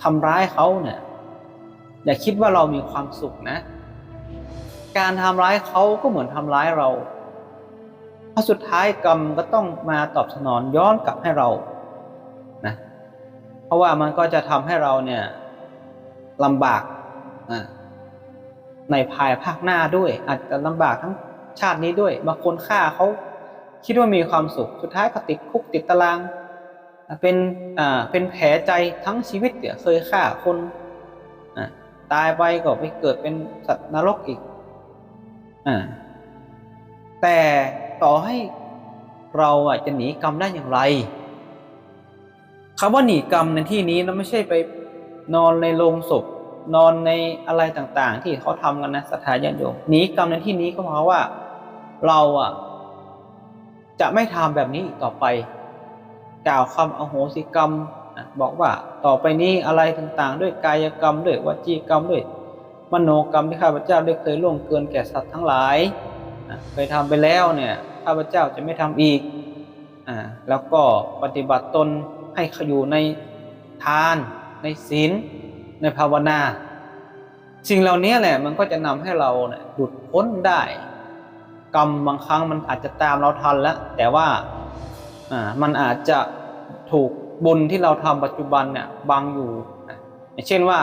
ทำร้ายเขาเนี่ยอย่าคิดว่าเรามีความสุขนะการทำร้ายเขาก็เหมือนทำร้ายเรา เพราะสุดท้ายกรรมก็ต้องมาตอบสนองย้อนกลับให้เรานะเพราะว่ามันก็จะทำให้เราเนี่ยลำบากในภายภาคหน้าด้วยอาจจะลำบากทั้งชาตินี้ด้วยบางคนฆ่าเขาคิดว่ามีความสุขสุดท้ายก็ติดคุกติดตารางเป็นแผลใจทั้งชีวิตเนี่ยเคยฆ่าคนตายไปก็ไปเกิดเป็นสัตว์นรกอีกแต่ต่อให้เราจะหนีกรรมได้อย่างไรคำว่าหนีกรรมในที่นี้เราไม่ใช่ไปนอนในโลงศพนอนในอะไรต่างๆที่เขาทำกันนะศรัทธาญาติโยมหนีกรรมในที่นี้ก็เพราะว่าเราจะไม่ทำแบบนี้อีกต่อไปกล่าวคำอโหสิกรรมบอกว่าต่อไปนี้อะไรต่างๆด้วยกายกรรมด้วยวจีกรรมด้วยมโนกรรมที่ข้าพเจ้าได้เคยล่วงเกินแก่สัตว์ทั้งหลายเคยทำไปแล้วเนี่ยข้าพเจ้าจะไม่ทำอีกแล้วก็ปฏิบัติตนให้อยู่ในทานในศีลในภาวนาสิ่งเหล่านี้แหละมันก็จะนำให้เราเนี่ยหลุดพ้นได้กรรมบางครั้งมันอาจจะตามเราทันแล้วแต่ว่ามันอาจจะถูกบุญที่เราทำปัจจุบันเนี่ยบังอยู่เช่นว่า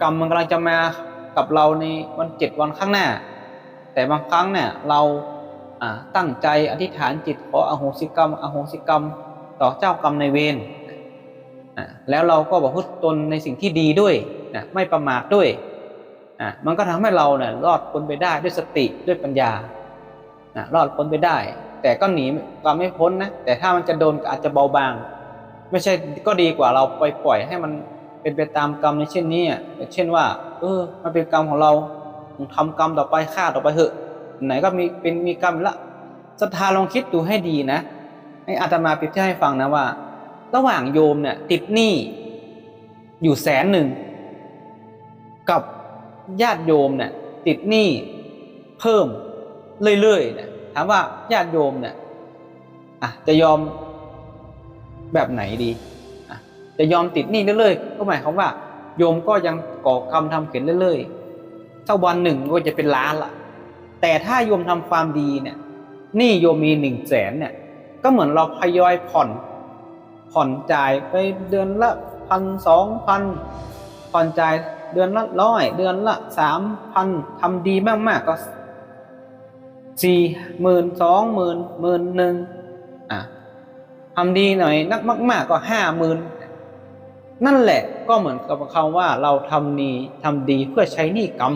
กรรมมันกำลังจะมากับเราในวัน7 วันข้างหน้าแต่บางครั้งเนี่ยเราตั้งใจอธิษฐานจิตขออโหสิกรรมต่อเจ้ากรรมนายเวรแล้วเราก็ประพฤติตนในสิ่งที่ดีด้วยไม่ประมาทด้วยมันก็ทำให้เราเนี่ยรอดพ้นไปได้ด้วยสติด้วยปัญญารอดพ้นไปได้แต่ก็หนีกรรมไม่พ้นนะแต่ถ้ามันจะโดนอาจจะเบาบางไม่ใช่ก็ดีกว่าเราปล่อยให้มันเป็นไปตามกรรมในเช่นนี้เช่นว่ามันเป็นกรรมของเราทำกรรมต่อไปฆ่าต่อไปเถอะไหนก็มีกรรมละศรัทธาลองคิดดูให้ดีนะให้อาตมาเปรียบเทียบให้ฟังนะว่าระหว่างโยมเนี่ยติดหนี้อยู่100,000กับญาติโยมเนี่ยติดหนี้เพิ่มเรื่อยๆเนี่ยถามว่าญาติโยมเนี่ยจะยอมแบบไหนดีจะยอมติดหนี้เรื่อยๆก็หมายความว่าโยมก็ยังก่อกรรมทำเข็ญเรื่อยๆถ้าวันหนึ่งก็จะเป็นล้านละแต่ถ้าโยมทำความดีเนี่ยหนี้โยมมี100,000เนี่ยก็เหมือนเราทยอยผ่อนจ่ายไปเดือนละ1,000 2,000ผ่อนจ่ายเดือนละ100เดือนละ3,000ทำดีมากๆก็40,000 20,000 10,000ทำดีหน่อยนักมากๆก็50,000นั่นแหละก็เหมือนกับคำว่าเราทำดีเพื่อใช้หนี้กรรม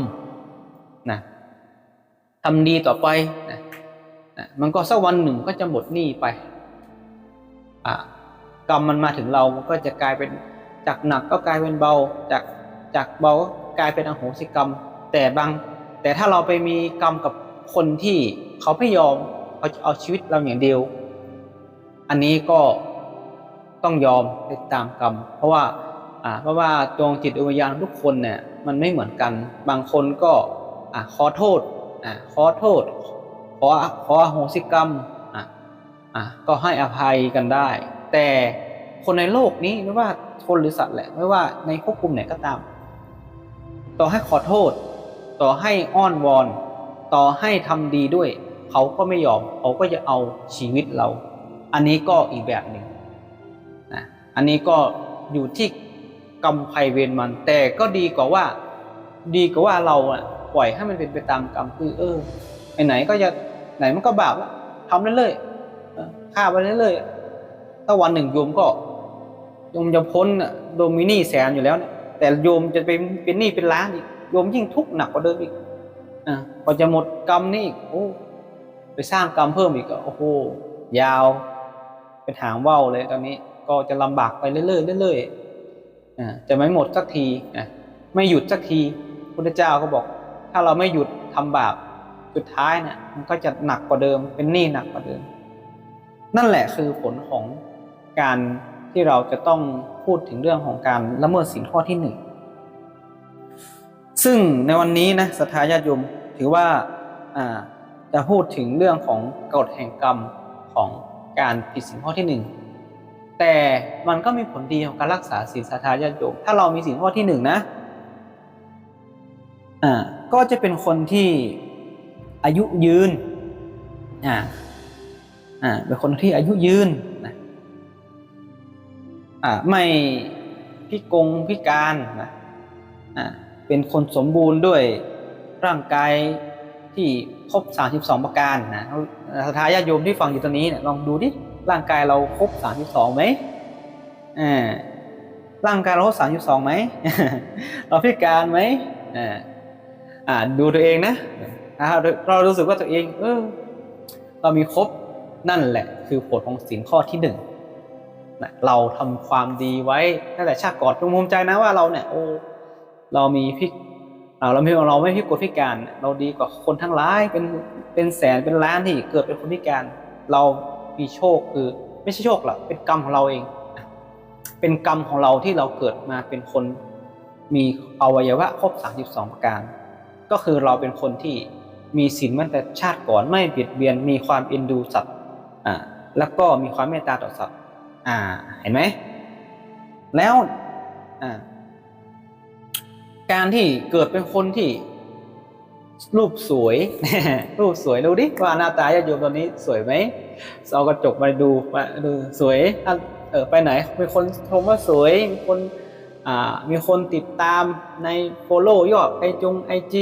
นะทำดีต่อไปมันก็สักวันหนึ่งก็จะหมดหนี้ไปกรรมมันมาถึงเรามันก็จะกลายเป็นจากหนักก็กลายเป็นเบาจากเบาก็กลายเป็นอโหสิกรรมแต่ถ้าเราไปมีกรรมกับคนที่เขาไม่ยอมเขาจะเอาชีวิตเราอย่างเดียวอันนี้ก็ต้องยอมไปตามกรรมเพราะว่าดวงจิตวิญญาณทุกคนเนี่ยมันไม่เหมือนกันบางคนก็ขอโทษขออโหสิกรรมก็ให้อภัยกันได้แต่คนในโลกนี้ไม่ว่าคนหรือสัตว์แหละไม่ว่าในภพภูมิไหนก็ตามต่อให้ขอโทษต่อให้อ้อนวอนต่อให้ทำดีด้วยเขาก็ไม่ยอมเขาก็จะเอาชีวิตเราอันนี้ก็อีกแบบหนึ่งอันนี้ก็อยู่ที่กรรมภัยเวรมันแต่ก็ดีกว่าว่าเราปล่อยให้มันเป็นไปตามกรรมคือไหนก็จะไหนมันก็บาปแล้วทำเรื่อยๆฆ่าไปเรื่อยๆถ้าวันหนึ่งโยมจะพ้นโดมินี่100,000อยู่แล้วเนี่ยแต่โยมจะเป็นหนี้เป็นล้านอีกโยมยิ่งทุกข์หนักกว่าเดิมอีกพอจะหมดกรรมนี่ไปสร้างกรรมเพิ่มอีกโอ้โหยาวเป็นหางว่าวเลยตอนนี้ก็จะลำบากไปเรื่อยๆเรื่อยๆจะไม่หมดสักทีไม่หยุดสักทีพุทธเจ้าก็บอกถ้าเราไม่หยุดทำบาปสุดท้ายเนี่ยมันก็จะหนักกว่าเดิมเป็นหนี้หนักกว่าเดิมนั่นแหละคือผลของการที่เราจะต้องพูดถึงเรื่องของการละเมิดศีลข้อที่1ซึ่งในวันนี้นะศรัทธาญาติโยมถือว่าจะพูดถึงเรื่องของกฎแห่งกรรมของการผิดศีลข้อที่1แต่มันก็มีผลดีของการรักษาศีลศรัทธาญาติโยมถ้าเรามีศีลข้อที่1นะก็จะเป็นคนที่อายุยืน เป็นคนที่อายุยืนนะไม่พิการนะเป็นคนสมบูรณ์ด้วยร่างกายที่ครบ32ประการนะศรัทธาญาติโยมที่ฟังอยู่ตอนนี้เนี่ยลองดูดิร่างกายเราครบ32ไหมร่างกายเราครบ32ไหม เราพิการไหมดูตัวเองนะเรารู้สึกว่าตัวเองเรามีครบนั่นแหละคือผลของศีลข้อที่1นะเราทำความดีไว้ตั้งแต่ชาติก่อนภูมิใจนะว่าเราเนี่ยเราไม่พิกลพิการเราดีกว่าคนทั้งหลายเป็นแสนเป็นล้านที่เกิดเป็นคนพิการเรามีโชคคือไม่ใช่โชคหรอกเป็นกรรมของเราเองเป็นกรรมของเราที่เราเกิดมาเป็นคนมีอวัยวะครบ32ประการก็คือเราเป็นคนที่มีศีลมาตั้งแต่ชาติก่อนไม่เบียดเบียนมีความเอ็นดูสัตว์แล้วก็มีความเมตตาต่อสัตว์เห็นไหมแล้วการที่เกิดเป็นคนที่รูปสวย รูปสวยดูดิว่าหน้าตาญาติโยมตอนนี้สวยไหมเอากระจกมาดูสวยไปไหนมีคนชมว่าสวยมีคนติดตามในโฟโล่ยอดIG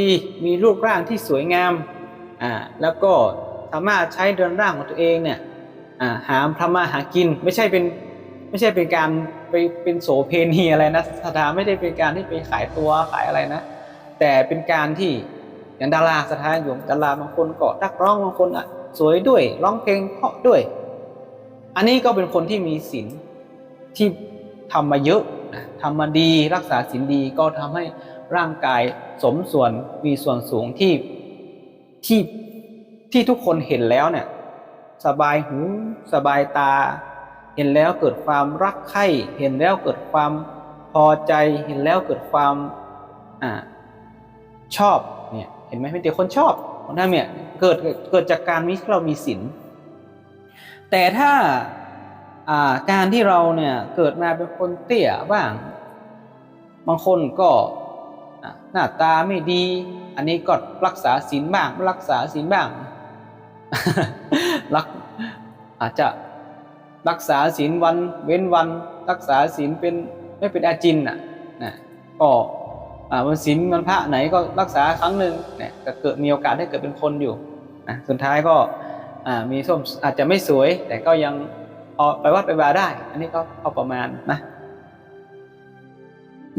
มีรูปร่างที่สวยงามแล้วก็สามารถใช้เรือนร่างของตัวเองเนี่ยทำมาหากินไม่ใช่เป็นการไปเป็นโสเพณีอะไรนะศรัทธาไม่ได้เป็นการที่ไปขายตัวขายอะไรนะแต่เป็นการที่อย่างดาราศรัทธาอยู่ดาราบางคนก็นักร้องบางคนสวยด้วยร้องเพลงเพราะด้วยอันนี้ก็เป็นคนที่มีศีลที่ทำมาเยอะทำมาดีรักษาศีลดีก็ทำให้ร่างกายสมส่วนมีส่วนสูงที่ทุกคนเห็นแล้วเนี่ยสบายหูสบายตาเห็นแล้วเกิดความรักใคร่เห็นแล้วเกิดความพอใจเห็นแล้วเกิดความชอบเนี่ยเห็นไหมเป็นแต่คนชอบของท่านเนี่ยเกิดจากการที่เรามีศีลแต่ถ้าการที่เราเนี่ยเกิดมาเป็นคนเตี้ยบ้างบางคนก็หน้าตาไม่ดีอันนี้ก็รักษาศีลบ้างไม่รักษาศีลบ้าง อาจจะรักษาศีลวันเว้นวันรักษาศีลไม่เป็นอาจินก็วันศีลวันพระไหนก็รักษาครั้งหนึ่งเนี่ยก็มีโอกาสได้เกิดเป็นคนอยู่สุดท้ายก็มีส้มอาจจะไม่สวยแต่ก็ยังพอไปวัดไปวาได้อันนี้ก็พอประมาณนะ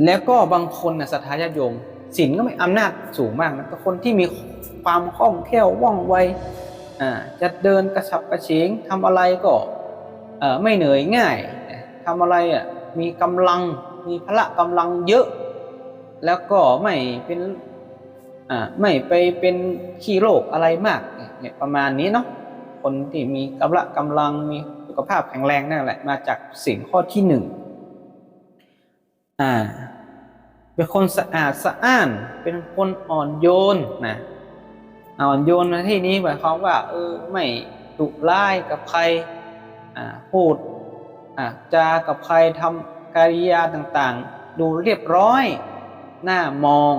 แล้วก็บางคนศรัทธาญาติโยมศีลก็ไม่อำนาจสูงมากนะแต่คนที่มีความคล่องแคล่วว่องไวจะเดินกระฉับกระเฉงทำอะไรก็ไม่เหนื่อยง่ายทำอะไรมีกำลังมีพละกำลังเยอะแล้วก็ไม่ไปเป็นขี้โรคอะไรมากเนี่ยประมาณนี้เนาะคนที่มีกำลังมีสุขภาพแข็งแรงนั่นแหละมาจากศีลข้อที่1เป็นคนสะอาดสะอ้านเป็นคนอ่อนโยนอ่อนโยนในที่นี้หมายความว่าไม่ดุร้ายกับใครพูดจากับใครทำกิริยาต่างๆดูเรียบร้อยน่ามอง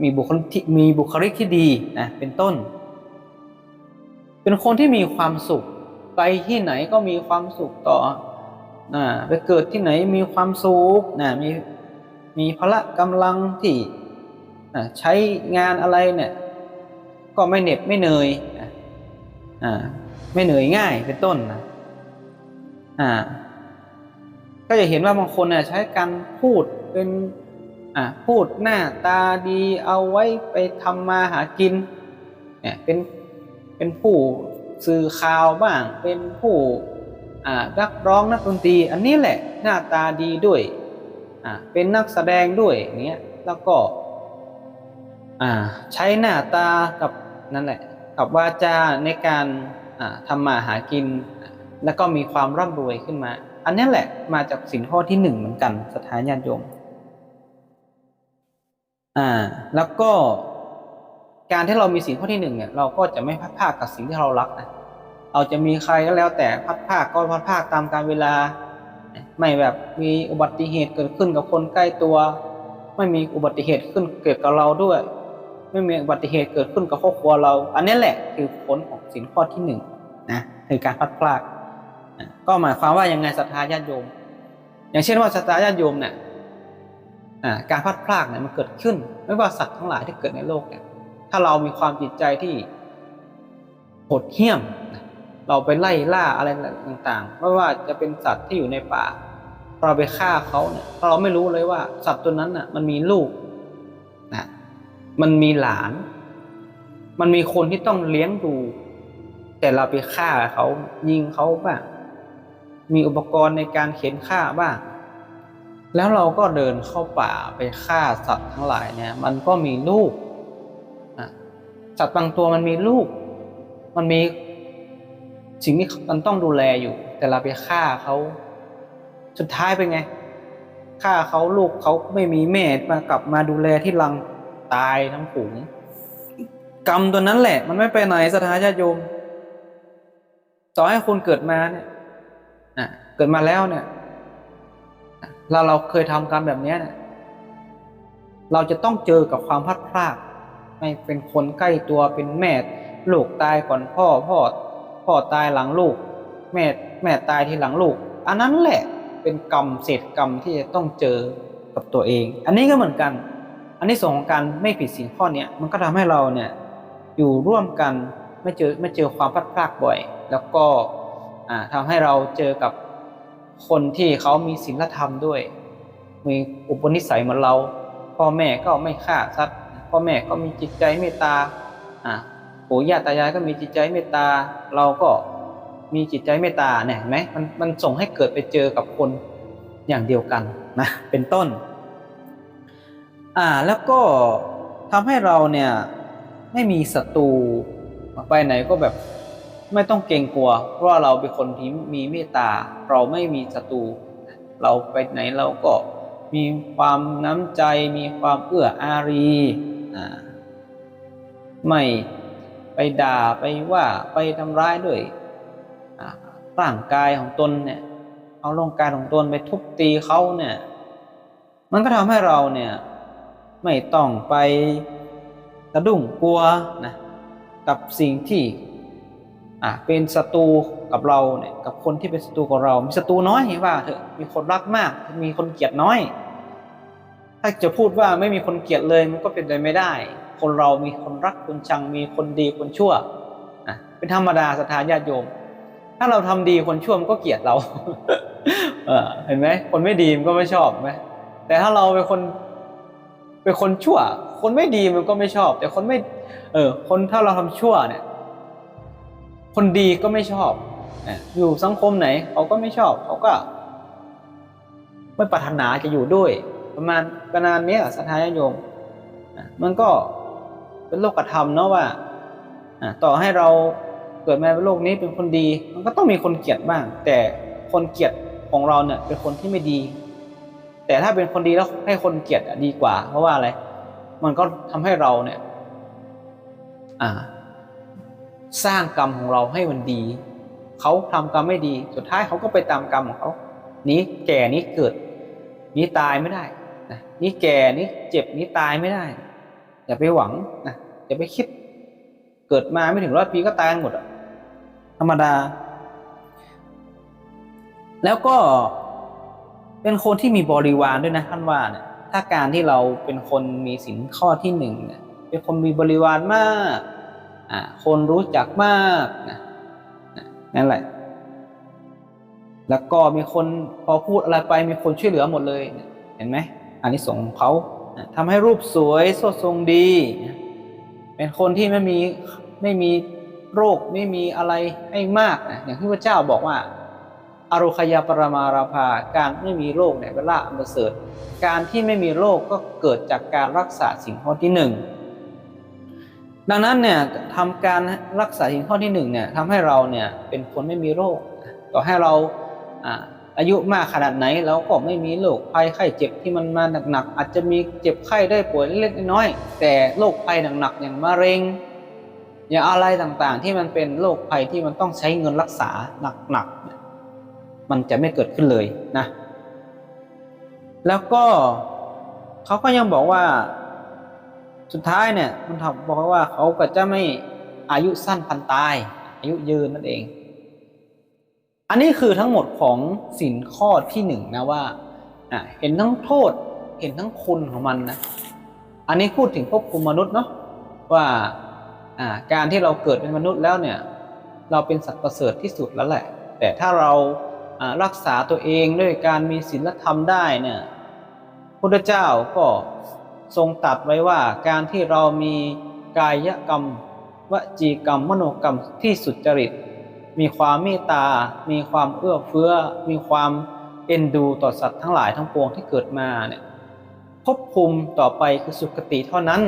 มีบุคลิกที่ดีเป็นต้นเป็นคนที่มีความสุขไปที่ไหนก็มีความสุขต่อไปเกิดที่ไหนมีความสุขมีพละกำลังที่ใช้งานอะไรเนี่ยก็ไม่เหน็ดไม่เหนื่อยไม่เหนื่อยง่ายเป็นต้นก็จะเห็นว่าบางคนใช้การพูดเป็นพูดหน้าตาดีเอาไว้ไปทำมาหากินเนี่ยเป็นผู้สื่อข่าวบ้างเป็นผู้นักร้องนักดนตรีอันนี้แหละหน้าตาดีด้วยเป็นนักแสดงด้วยอย่างเงี้ยแล้วก็ใช้หน้าตากับนั่นแหละกับวาจาในการทำมาหากินแล้วก็มีความร่ำรวยขึ้นมาอันนี้แหละมาจากศีลข้อที่1เหมือนกันศรัทธาญาติโยมแล้วก็การที่เรามีศีลข้อที่1เนี่ยเราก็จะไม่พลัดพรากกับสิ่งที่เรารักเราจะมีใครก็แล้วแต่พลัดพรากก็พลัดพรากตามกาลเวลาไม่แบบมีอุบัติเหตุเกิดขึ้นกับคนใกล้ตัวไม่มีอุบัติเหตุเกิดกับเราด้วยไม่มีอุบัติเหตุเกิดขึ้นกับครอบครัวเราอันนี้แหละคือผลของศีลข้อที่1 คือการพลัดพรากก็หมายความว่ายังไงศรัทธาญาติโยมอย่างเช่นว่าศรัทธาญาติโยมเนี่ยการพลัดพรากเนี่ยมันเกิดขึ้นไม่ว่าสัตว์ทั้งหลายที่เกิดในโลกเนี่ยถ้าเรามีความจิตใจที่โหดเหี้ยมเราไปไล่ล่าอะไรต่างๆไม่ว่าจะเป็นสัตว์ที่อยู่ในป่าเราไปฆ่าเขาเนี่ยเราไม่รู้เลยว่าสัตว์ตัวนั้นน่ะมันมีลูกนะมันมีหลานมันมีคนที่ต้องเลี้ยงดูแต่เราไปฆ่าเขายิงเขาบ้างมีอุปกรณ์ในการเข็นฆ่าบ้างแล้วเราก็เดินเข้าป่าไปฆ่าสัตว์ทั้งหลายเนี่ยมันก็มีลูกสัตว์บางตัวมันมีลูกมันมีสิ่งที่มันต้องดูแลอยู่แต่เราไปฆ่าเขาสุดท้ายเป็นไงฆ่าเขาลูกเขาไม่มีแม่มากลับมาดูแลที่รังตายทั้งฝูงกรรมตัวนั้นแหละมันไม่ไปไหนศรัทธาญาติโยมต่อให้คุณเกิดมาเนี่ยเกิดมาแล้วเนี่ยเราเคยทำกรรมแบบนี้เนี่ยเราจะต้องเจอกับความพลัดพรากไม่เป็นคนใกล้ตัวเป็นแม่ลูกตายก่อนพ่อตายหลังลูกแม่ตายทีหลังลูกอันนั้นแหละเป็นกรรมเศษกรรมที่จะต้องเจอกับตัวเองอันนี้ก็เหมือนกันอันนี้ส่วนของการไม่ผิดศีลข้อนี้มันก็ทำให้เราเนี่ยอยู่ร่วมกันไม่เจอความพลัดพรากบ่อยแล้วก็ทำให้เราเจอกับคนที่เขามีศีลธรรมด้วยมีอุปนิสัยเหมือนเราพ่อแม่ก็ไม่ฆ่าสัตว์พ่อแม่ก็มีจิตใจเมตตาปู่ย่าตายายก็มีจิตใจเมตตาเราก็มีจิตใจเมตตาเนี่ยเห็นไหมมันส่งให้เกิดไปเจอกับคนอย่างเดียวกันนะเป็นต้นแล้วก็ทำให้เราเนี่ยไม่มีศัตรูไปไหนก็แบบไม่ต้องเกรงกลัวเพราะว่าเราเป็นคนที่มีเมตตาเราไม่มีศัตรูเราไปไหนเราก็มีความน้ำใจมีความเอื้ออารีไม่ไปด่าไปว่าไปทำร้ายด้วยร่างกายของตนเนี่ยเอาร่างกายของตนไปทุบตีเขาเนี่ยมันก็ทำให้เราเนี่ยไม่ต้องไปสะดุ้งกลัวนะกับสิ่งที่เป็นศัตรูกับเราเนี่ยกับคนที่เป็นศัตรูกับเรามีศัตรูน้อยเห็นว่าเถอะมีคนรักมากมีคนเกลียดน้อยถ้าจะพูดว่าไม่มีคนเกลียดเลยมันก็เป็นไปไม่ได้คนเรามีคนรักคนชังมีคนดีคนชั่วเป็นธรรมดาศรัทธาญาติโยมถ้าเราทำดีคนชั่วมันก็เกลียดเรา เห็นไหมคนไม่ดีมันก็ไม่ชอบไหมแต่ถ้าเราเป็นคนชั่วคนไม่ดีมันก็ไม่ชอบแต่คนไม่คนถ้าเราทำชั่วเนี่ยคนดีก็ไม่ชอบอยู่สังคมไหนเขาก็ไม่ชอบเขาก็ไม่ปรารถนาจะอยู่ด้วยประมาณนี้ศรัทธาญาติโยมมันก็เป็นโลกธรรมเนาะว่าต่อให้เราเกิดมาในโลกนี้เป็นคนดีมันก็ต้องมีคนเกลียดบ้างแต่คนเกลียดของเราเนี่ยเป็นคนที่ไม่ดีแต่ถ้าเป็นคนดีแล้วให้คนเกลียดดีกว่าเพราะว่าอะไรมันก็ทำให้เราเนี่ยสร้างกรรมของเราให้มันดีเขาทำกรรมไม่ดีสุดท้ายเขาก็ไปตามกรรมของเขานี้แก่นี้เกิดนี้ตายไม่ได้นะนี้แก่นี้เจ็บนี้ตายไม่ได้อย่าไปหวังนะอย่าไปคิดเกิดมาไม่ถึง100 ปีก็ตายหมดธรรมดาแล้วก็เป็นคนที่มีบริวารด้วยนะท่านว่าเนี่ยถ้าการที่เราเป็นคนมีศีลข้อที่1เนี่ยเป็นคนมีบริวารมากคนรู้จักมากนั่นแหละแล้วก็มีคนพอพูดอะไรไปมีคนช่วยเหลือหมดเลยเห็นไหมอานิสงส์ของเขาทำให้รูปสวยสดทรงดีเป็นคนที่ไม่มีโรคไม่มีอะไรให้มากอย่างที่พระเจ้าบอกว่าอโรคยาปรมาราภาการไม่มีโรคเนี่ยเป็นลาภอันประเสริฐการที่ไม่มีโรคก็เกิดจากการรักษาศีลข้อที่1ดังนั้นเนี่ยทำการรักษาศีลข้อที่1เนี่ยทำให้เราเนี่ยเป็นคนไม่มีโรคต่อให้เราอายุมากขนาดไหนเราก็ไม่มีโรคภัยไข้เจ็บที่มันมาหนักๆอาจจะมีเจ็บไข้ได้ป่วยเล็กๆน้อยๆแต่โรคภัยหนักๆอย่างมะเร็งอย่างอะไรต่างๆที่มันเป็นโรคภัยที่มันต้องใช้เงินรักษาหนักๆมันจะไม่เกิดขึ้นเลยนะแล้วก็เขาก็ยังบอกว่าสุดท้ายเนี่ยมันบอกว่าเขาก็จะไม่อายุสั้นพันตายอายุยืนนั่นเอง อันนี้คือทั้งหมดของศีลข้อที่หนึ่งนะว่าเห็นทั้งโทษเห็นทั้งคุณของมันนะอันนี้พูดถึงภพภูมิมนุษย์เนาะว่าการที่เราเกิดเป็นมนุษย์แล้วเนี่ยเราเป็นสัตว์ประเสริฐที่สุดแล้วแหละแต่ถ้าเรารักษาตัวเองด้วยการมีศีลธรรมได้เนี่ยพุทธเจ้าก็ทรงตรัสไว้ว่าการที่เรามีกายกรรมวจีกรรมมโนกรรมที่สุจริตมีความเมตตามีความเอื้อเฟื้อมีความเอ็นดูต่อสัตว์ทั้งหลายทั้งปวงที่เกิดมาเนี่ยภพภูมิต่อไปคือสุคติเท่านั้น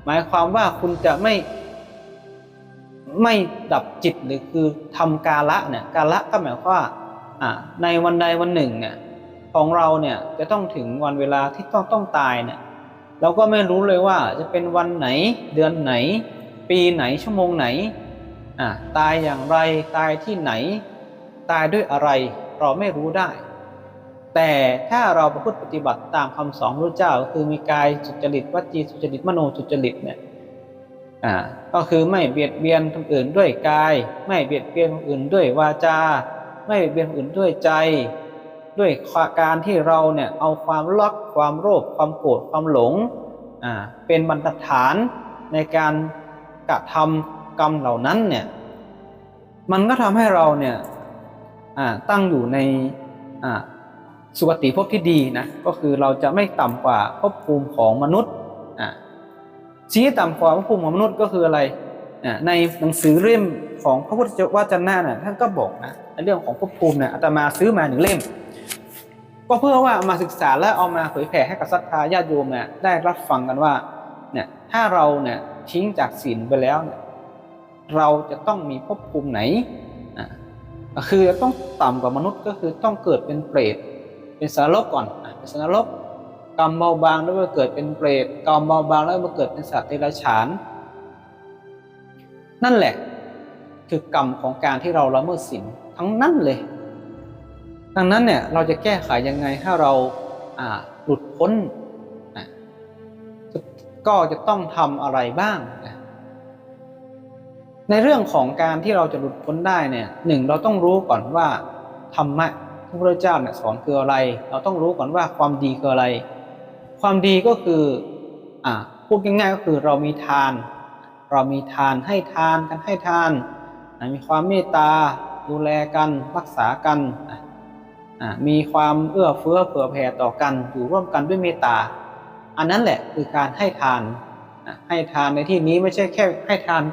หมายความว่าคุณจะไม่ดับจิตหรือคือทำกาละเนี่ยกาละก็หมายความว่าในวันใดวันหนึ่งเนี่ยของเราเนี่ยจะต้องถึงวันเวลาที่ต้องตายเนี่ยเราก็ไม่รู้เลยว่าจะเป็นวันไหนเดือนไหนปีไหนชั่วโมงไหนตายอย่างไรตายที่ไหนตายด้วยอะไรเราไม่รู้ได้แต่ถ้าเราประพฤติปฏิบัติตามคำสอนพระเจ้าคือมีกายสุจริตวจีสุจริตมโนสุจริตเนี่ยก็คือไม่เบียดเบียนคนอื่นด้วยกายไม่เบียดเบียนคนอื่นด้วยวาจาไม่เบียดเบียนคนอื่นด้วยใจด้วยการที่เราเนี่ยเอาความรักความโลภความโกรธความหลงเป็นบรรทัดฐานในการกระทำกรรมเหล่านั้นเนี่ยมันก็ทำให้เราเนี่ยตั้งอยู่ในสุคติภพที่ดีนะก็คือเราจะไม่ต่ำกว่าภพภูมิของมนุษย์ชี้ต่ำกว่าภพภูมิของมนุษย์ก็คืออะไรในหนังสือเล่มของพระพุทธวจนะเนี่ยท่านก็บอกนะในเรื่องของภพภูมิเนี่ยอาตมาซื้อมา1 เล่มก็เพื่อว่ามาศึกษาและเอามาเผยแผ่ให้กับศรัทธาญาติโยมเนี่ยได้รับฟังกันว่าเนี่ยถ้าเราเนี่ยทิ้งจากศีลไปแล้วเนี่ยเราจะต้องมีภพภูมิไหนคือต้องต่ำกว่ามนุษย์ก็คือต้องเกิดเป็นเปรตเป็นสัตว์นรกก่อนเป็นสัตว์นรกกรรมเบาบางแล้วมาเกิดเป็นเปรตกรรมเบาบางแล้วมาเกิดเป็นสัตว์เดรัจฉานนั่นแหละคือกรรมของการที่เราละเมิดศีลทั้งนั้นเลยดังนั้นเนี่ยเราจะแก้ไขยังไงถ้าเราหลุดพ้นก็จะต้องทำอะไรบ้างในเรื่องของการที่เราจะหลุดพ้นได้เนี่ยเราต้องรู้ก่อนว่าธรรมะที่พระเจ้าเนี่ยสอนคืออะไรเราต้องรู้ก่อนว่าความดีคืออะไรความดีก็คือพูดง่ายๆก็คือเรามีทานให้ทานกันให้ทานมีความเมตตาดูแลกันรักษากันมีความเอื้อเฟื้อเผื่อแผ่ต่อกันอยู่ร่วมกันด้วยเมตตาอันนั้นแหละคือการให้ทานให้ทานในที่นี้ไม่ใช่แค่ให้ทาน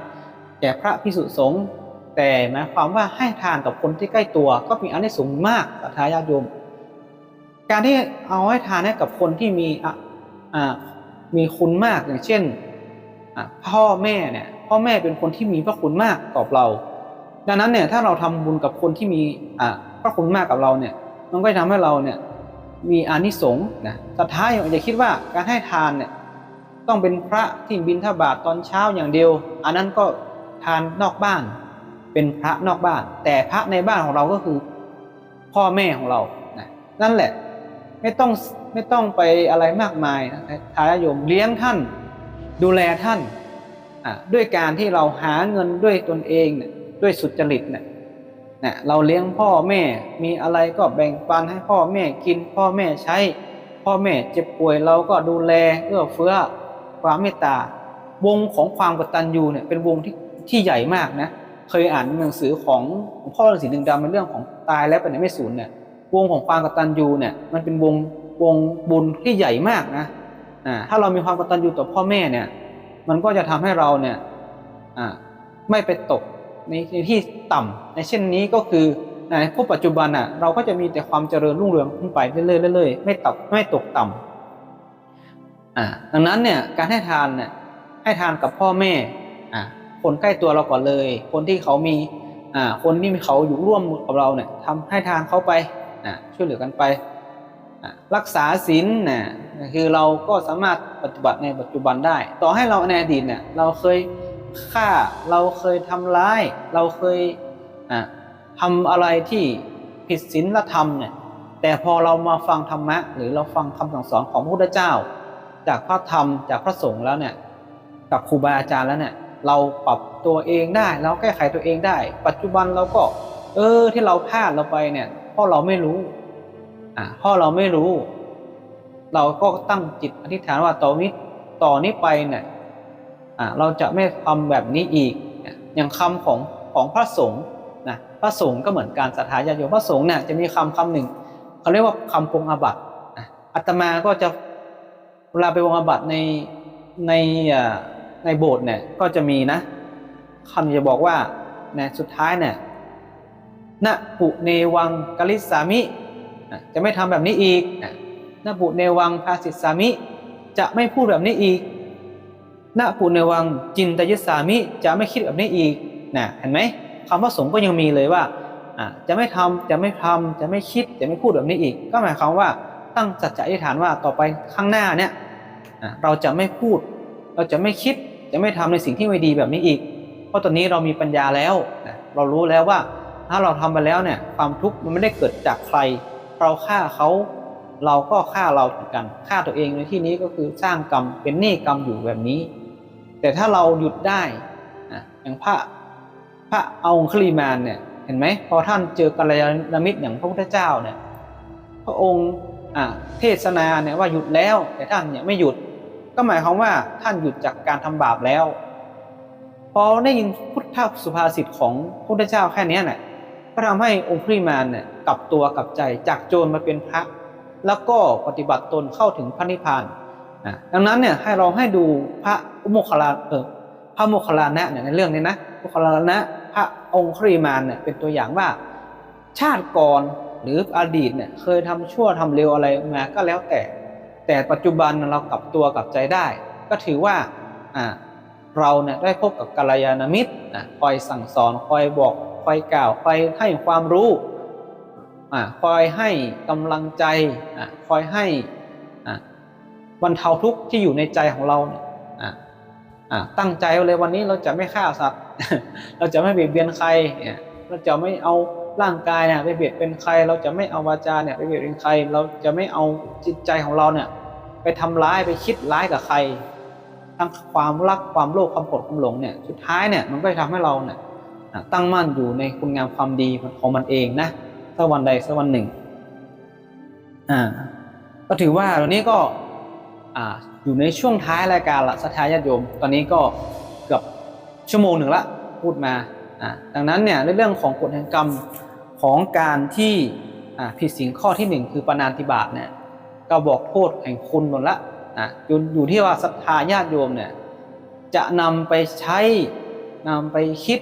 แก่พระภิกษุสงฆ์แต่หมายความว่าให้ทานกับคนที่ใกล้ตัวก็มีอานิสงส์มากศรัทธาญาติโยมการที่เอาให้ทานให้กับคนที่มีคุณมากอย่างเช่นพ่อแม่เนี่ยพ่อแม่เป็นคนที่มีพระคุณมากต่อเราดังนั้นเนี่ยถ้าเราทำบุญกับคนที่มีพระคุณมากกับเราเนี่ยมันก็จะทำให้เราเนี่ยมีอานิสงส์นะศรัทธาอย่าคิดว่าการให้ทานเนี่ยต้องเป็นพระที่บิณฑบาตตอนเช้าอย่างเดียวอันนั้นก็ทานนอกบ้านเป็นพระนอกบ้านแต่พระในบ้านของเราก็คือพ่อแม่ของเรานะนั่นแหละไม่ต้องไปอะไรมากมายนะทายาโยมเลี้ยงท่านดูแลท่านด้วยการที่เราหาเงินด้วยตนเองเนี่ยด้วยสุจริตเนี่ยเราเลี้ยงพ่อแม่มีอะไรก็แบ่งปันให้พ่อแม่กินพ่อแม่ใช้พ่อแม่เจ็บป่วยเราก็ดูแลเอื้อเฟื้อความเมตตาวงของความกตัญญูเนี่ยเป็นวงที่ใหญ่มากนะเคยอ่านหนังสือของหลวงพ่อฤาษีลิงดำในเรื่องของตายแล้วไปไหนไม่สูญเนี่ยวงของความกตัญญูเนี่ยมันเป็นวงบุญที่ใหญ่มากนะถ้าเรามีความกตัญญูต่อพ่อแม่เนี่ยมันก็จะทำให้เราเนี่ยไม่ไปตกในที่ต่ำในเช่นนี้ก็คือในพวกปัจจุบันเราก็จะมีแต่ความเจริญรุ่งเรืองขึ้นไปเรื่อยๆไม่ตกต่ำดังนั้นเนี่ยการให้ทานเนี่ยให้ทานกับพ่อแม่คนใกล้ตัวเราก่อนเลยคนที่เขามีคนที่เขาอยู่ร่วมกับเราเนี่ยทำให้ทานเขาไปช่วยเหลือกันไปรักษาศีลคือเราก็สามารถปฏิบัติในปัจจุบันได้ต่อให้เราในอดีตเนี่ยเราเคยฆ่าเราเคยทำร้ายเราเคยทำอะไรที่ผิดศีลธรรมเนี่ยแต่พอเรามาฟังธรรมะหรือเราฟังคำสั่งสอนของพระพุทธเจ้าจากพระธรรมจากพระสงฆ์แล้วเนี่ยกับครูบาอาจารย์แล้วเนี่ยเราปรับตัวเองได้เราแก้ไขตัวเองได้ปัจจุบันเราก็ ที่เราพลาดเราไปเนี่ยเพราะเราไม่รู้เพราะเราไม่รู้ เราก็ตั้งจิตอธิษฐานว่าต่อนี้ไปเนี่ยเราจะไม่ทำแบบนี้อีกอย่างคำของพระสงฆ์นะพระสงฆ์ก็เหมือนการศรัทธาญาติโยมพระสงฆ์เนี่ยจะมีคำหนึ่งเขาเรียกว่าคำปรงอาบัติอาตมาก็จะเวลาไปปรงอาบัติในโบสถ์เนี่ยก็จะมีนะคำจะบอกว่าเนี่ยสุดท้ายเนี่ยนะปุเนวังกลิสามิจะไม่ทำแบบนี้อีกนะปุเนวังภาสิสามิจะไม่พูดแบบนี้อีกนะปุเนวังจินตยิสามิจะไม่คิดแบบนี้อีกนะเห็นไหมคำว่าสงฆ์ก็ยังมีเลยว่าจะไม่ทำจะไม่คิดจะไม่พูดแบบนี้อีกก็หมายความว่าตั้งสัจจะอธิษฐานว่าต่อไปข้างหน้าเนี่ยเราจะไม่พูดเราจะไม่คิดจะไม่ทำในสิ่งที่ไม่ดีแบบนี้อีกเพราะตอนนี้เรามีปัญญาแล้วเรารู้แล้วว่าถ้าเราทำไปแล้วเนี่ยความทุกข์มันไม่ได้เกิดจากใครเราฆ่าเขาเราก็ฆ่าเราเหมือนกันฆ่าตัวเองในที่นี้ก็คือสร้างกรรมเป็นหนี้กรรมอยู่แบบนี้แต่ถ้าเราหยุดได้อย่างพระองคุลิมานเนี่ยเห็นไหมพอท่านเจอกัลยาณมิตรอย่างพระพุทธเจ้าเนี่ยพระองค์เทศนาเนี่ยว่าหยุดแล้วแต่ท่านเนี่ยไม่หยุดก็หมายความว่าท่านหยุดจากการทำบาปแล้วพอได้ยินพุทธสุภาษิตของพระพุทธเจ้าแค่นี้เนี่ยก็ทำให้องคุลิมานเนี่ยกลับตัวกลับใจจากโจรมาเป็นพระแล้วก็ปฏิบัติตนเข้าถึงพระนิพพานดังนั้นเนี่ยให้เราให้ดูพระโมคคัลลานะเนี่ยในเรื่องนี้นะโมคคัลลานะพระองคุลิมานเนี่ยเป็นตัวอย่างว่าชาติก่อนหรืออดีตเนี่ยเคยทำชั่วทำเลวอะไรมาก็แล้วแต่ปัจจุบันเรากลับตัวกลับใจได้ก็ถือว่าเราเนี่ยได้พบกับกัลยาณมิตรคอยสั่งสอนคอยบอกคอยกล่าวคอยให้ความรู้คอยให้กำลังใจคอยให้บรรเทาทุกข์ที่อยู่ในใจของเราเนี่ยตั้งใจเลยวันนี้เราจะไม่ฆ่าสัตว์ เราจะไม่เบียดเบียนใครเราจะไม่เอาร่างกายเนี่ยไปเบียดเป็นใครเราจะไม่เอาวาจาเนี่ยไปเบียดเป็นใครเราจะไม่เอาจิตใจของเราเนี่ยไปทำร้ายไปคิดร้ายกับใครทั้งความรักความโลภความโกรธความหลงเนี่ยสุดท้ายเนี่ยมันก็จะทำให้เราเนี่ยตั้งมั่นอยู่ในคุณงามความดีของมันเองนะสักวันใดสักวันหนึ่งก็ถือว่าตอนนี้ก็อยู่ในช่วงท้ายรายการละศรัทธาญาติโยมตอนนี้ก็เกือบชั่วโมงหนึ่งละพูดมาดังนั้นเนี่ยในเรื่องของกฎแห่งกรรมของการที่ผิดศีลข้อที่หนึ่งคือปาณาติบาตเนี่ยก็บอกโทษแห่งคุณหมดละอยู่ที่ว่าศรัทธาญาติโยมเนี่ยจะนำไปใช้นำไปคิด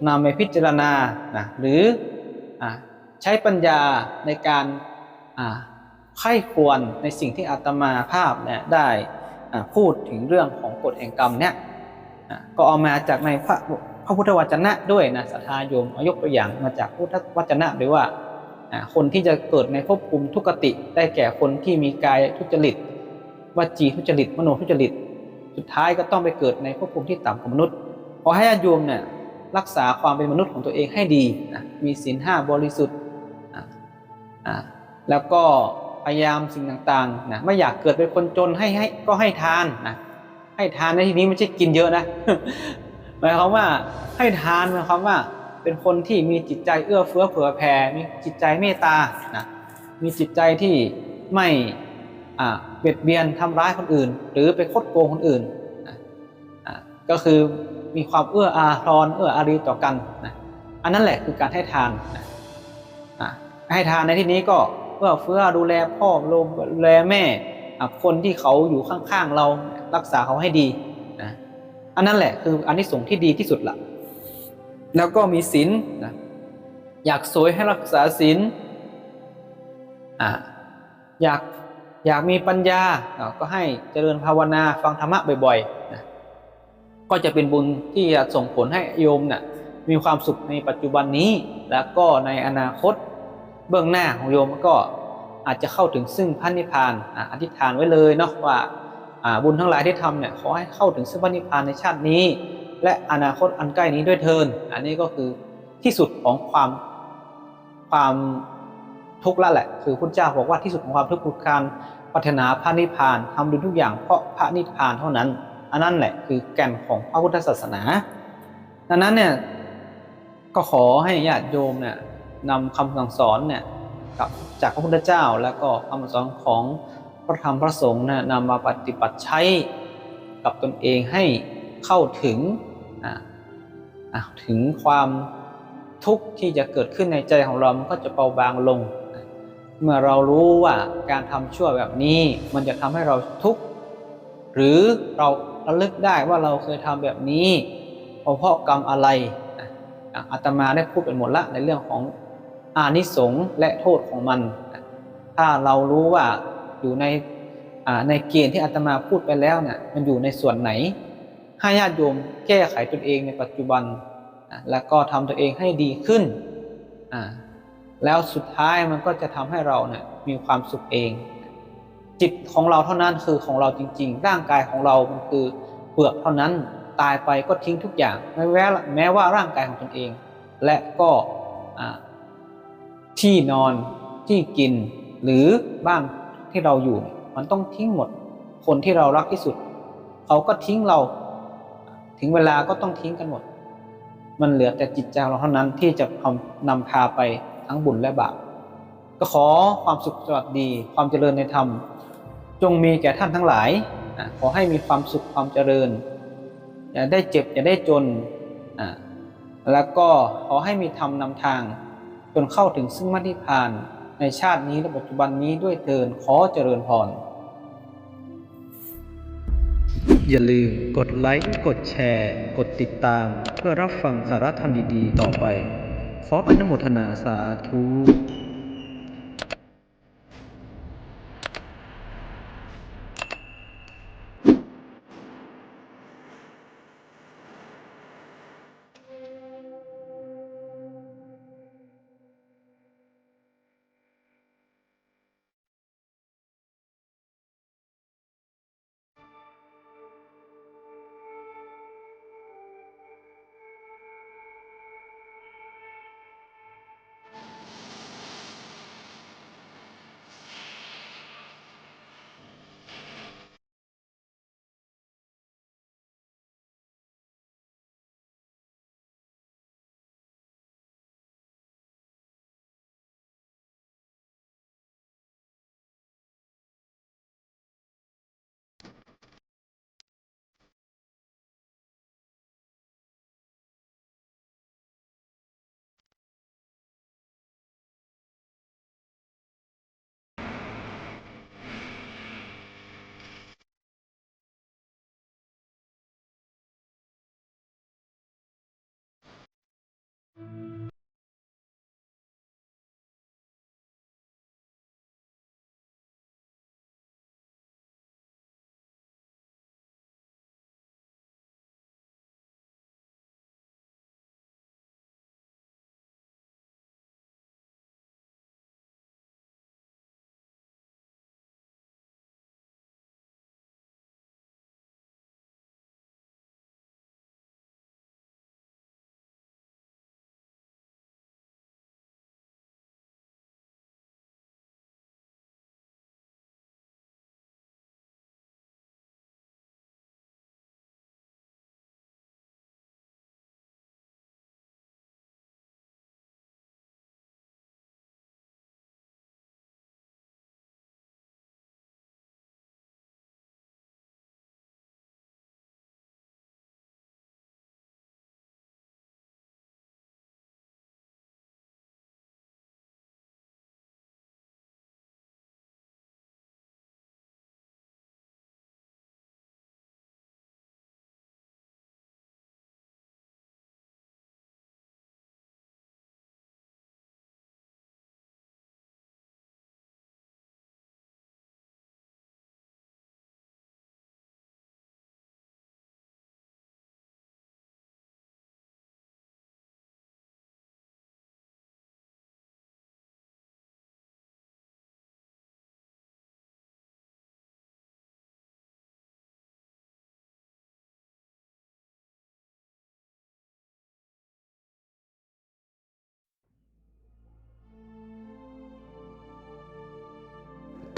นำไปพิจารณาหรือใช้ปัญญาในการใคร่ครวญในสิ่งที่อาตมาภาพเนี่ยได้พูดถึงเรื่องของกฎแห่งกรรมเนี่ยก็เอามาจากในพระพุทธวจนะด้วยนะศรัทธาโยมยกตัวอย่างมาจากพุทธวจนะด้วยว่าคนที่จะเกิดในภพภูมิทุกขติได้แก่คนที่มีกายทุจริตวจีทุจริตมโนทุจริตสุดท้ายก็ต้องไปเกิดในภพภูมิที่ต่ำกว่ามนุษย์ขอให้ญาติโยมเนี่ยรักษาความเป็นมนุษย์ของตัวเองให้ดีมีศีล5บริสุทธิ์แล้วก็พยายามสิ่งต่างๆไม่อยากเกิดเป็นคนจนให้ก็ให้ทานให้ทานในที่นี้ไม่ใช่กินเยอะนะ หมายความว่าให้ทานหมายความว่าเป็นคนที่มีจิตใจเอื้อเฟื้อเผื่อแผ่มีจิตใจเมตตามีจิตใจที่ไม่เบียดเบียนทำร้ายคนอื่นหรือไปคดโกงคนอื่นก็คือมีความเอื้ออาทรเอื้ออารีต่อกันอันนั้นแหละคือการให้ทานให้ทานในที่นี้ก็เอื้อเฟื้อดูแลพ่อดูแลแม่คนที่เขาอยู่ข้างๆเรารักษาเขาให้ดีอันนั้นแหละคืออานิสงส์ที่ดีที่สุดละแล้วก็มีศีลอยากสวยให้รักษาศีลอยากมีปัญญาก็ให้เจริญภาวนาฟังธรรมะบ่อยๆก็จะเป็นบุญที่จะส่งผลให้โยมมีความสุขในปัจจุบันนี้แล้วก็ในอนาคตเบื้องหน้าของโยมก็อาจจะเข้าถึงซึ่งพระนิพพานอธิษฐานไว้เลยเนาะว่าบุญทั้งหลายที่ทำเนี่ยขอให้เข้าถึงซึ่งพระนิพพานในชาตินี้และอนาคตอันใกล้นี้ด้วยเถิดอันนี้ก็คือที่สุดของความทุกข์ละแหละคือพุทธเจ้าบอกว่าที่สุดของความทุกข์คือการปรารถนาพระนิพพานทำบุญทุกอย่างเพราะพระนิพพานเท่านั้นอันนั้นแหละคือแก่นของพระพุทธศาสนาดังนั้นเนี่ย ก็ขอให้ญาติโยมเนี่ยนำคำสั่งสอนเนี่ยจากพระพุทธเจ้าแล้วก็คำสอนของพระธรรมพระสงฆ์เนี่ยนำมาปฏิบัติใช้กับตนเองให้เข้าถึงถึงความทุกข์ที่จะเกิดขึ้นในใจของเรามันก็จะเบาบางลงเมื่อเรารู้ว่าการทำชั่วแบบนี้มันจะทำให้เราทุกข์หรือเราระลึกได้ว่าเราเคยทำแบบนี้เพราะกรรมอะไรอาตมาได้พูดไปหมดละในเรื่องของอานิสงส์และโทษของมันถ้าเรารู้ว่าอยู่ในเกณฑ์ที่อาตมาพูดไปแล้วเนี่ยมันอยู่ในส่วนไหนให้ญาติโยมแก้ไขตนเองในปัจจุบันแล้วก็ทำตัวเองให้ดีขึ้นแล้วสุดท้ายมันก็จะทำให้เราเนี่ยมีความสุขเองจิตของเราเท่านั้นคือของเราจริงๆร่างกายของเรามันคือเปลือกเท่านั้นตายไปก็ทิ้งทุกอย่างแม้ว่าร่างกายของตนเองและก็ที่นอนที่กินหรือบ้านที่เราอยู่มันต้องทิ้งหมดคนที่เรารักที่สุดเขาก็ทิ้งเราถึงเวลาก็ต้องทิ้งกันหมดมันเหลือแต่จิตใจเราเท่านั้นที่จะนำพาไปทั้งบุญและบาปก็ขอความสุขสวัสดีความเจริญในธรรมจงมีแก่ท่านทั้งหลายขอให้มีความสุขความเจริญอย่าได้เจ็บอย่าได้จนแล้วก็ขอให้มีธรรมนำทางจนเข้าถึงซึ่งมรรคนิพพานในชาตินี้และปัจจุบันนี้ด้วยเถิดขอเจริญพรอย่าลืมกดไลค์กดแชร์กดติดตามเพื่อรับฟังสาระธรรมดีๆต่อไปขออนุโมทนาสาธุ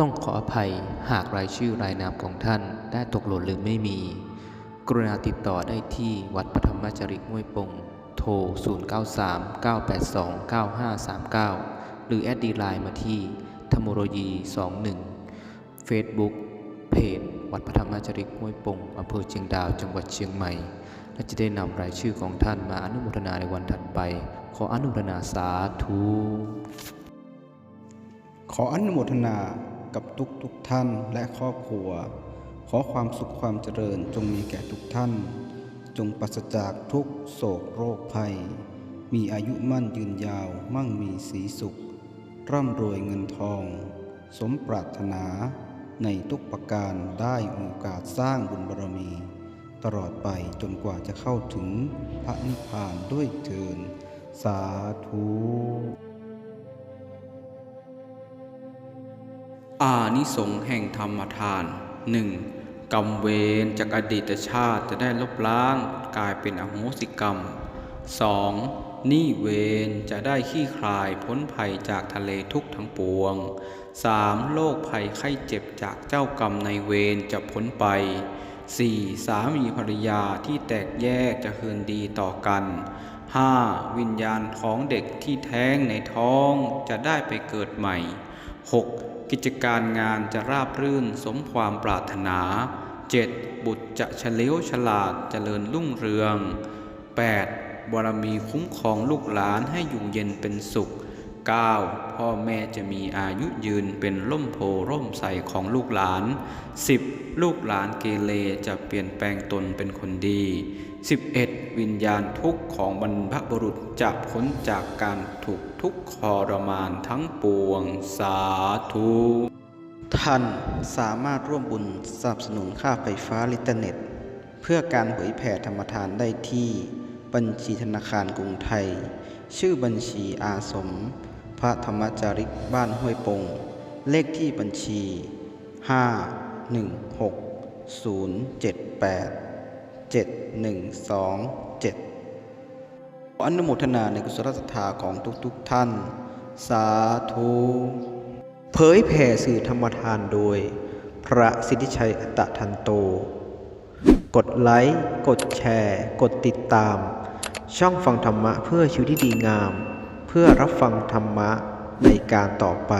ต้องขออภัยหากรายชื่อรายนามของท่านได้ตกหล่นหรือไม่มีกรุณาติดต่อได้ที่วัดปฐมจริกห้วยปงโท โทร 0939829539 หรือแอดดีไลน์มาที่ธรรมโรยี 21 Facebook เพจวัดพระธรรมจริกห้วยปงอำเภอเชียงดาวจังหวัดเชียงใหม่และจะได้นำรายชื่อของท่านมาอนุโมทนาในวันถัดไปขออนุโมทนาสาธุ ขออนุโมทนากับทุกท่านและครอบครัวขอความสุขความเจริญจงมีแก่ทุกท่านจงปราศจากทุกโศกโรคภัยมีอายุมั่นยืนยาวมั่งมีสีสุขร่ำรวยเงินทองสมปรารถนาในทุกประการได้โอกาสสร้างบุญบารมีตลอดไปจนกว่าจะเข้าถึงพระนิพพานด้วยเถิดสาธุ อานิสงส์แห่งธรรมทาน 1. กรรมเวรจากอดีตชาติจะได้ลบล้างกลายเป็นอโหสิกรรม 2. หนี้เวรจะได้ขี้คลายพ้นภัยจากทะเลทุกข์ทั้งปวง 3. โรคภัยไข้เจ็บจากเจ้ากรรมในายเวรจะพ้นไป 4. สามีภรรยาที่แตกแยกจะคืนดีต่อกัน 5. วิญญาณของเด็กที่แท้งในท้องจะได้ไปเกิดใหม่ 6. กิจการงานจะราบรื่นสมความปรารถนา 7. บุตรจะเฉลียวฉลาดเจริญรุ่งเรือง 8. บารมีคุ้มครองลูกหลานให้อยู่เย็นเป็นสุข 9. พ่อแม่จะมีอายุยืนเป็นร่มโพร่มใสของลูกหลาน 10. ลูกหลานเกเรจะเปลี่ยนแปลงตนเป็นคนดี 11. วิญญาณทุกข์ของบรรพบุรุษจะพ้นจากการถูกทุกข์ทรมานทั้งปวงสาธุท่านสามารถร่วมบุญสนับสนุนค่าไฟฟ้าอินเทอร์เน็ตเพื่อการเผยแผ่ธรรมทานได้ที่บัญชีธนาคารกรุงไทยชื่อบัญชีอาสมพระธรรมจาริกบ้านห้วยปงเลขที่บัญชี 516-078-7127 ขออนุโมทนาในกุศลศรัทธาของทุกท่านสาธุเผยแผ่สื่อธรรมทานโดยพระสิทธิชัยอัตตทันโตกดไลค์กดแชร์กดติดตามช่องฟังธรรมะเพื่อชีวิตที่ดีงามเพื่อรับฟังธรรมะในการต่อไป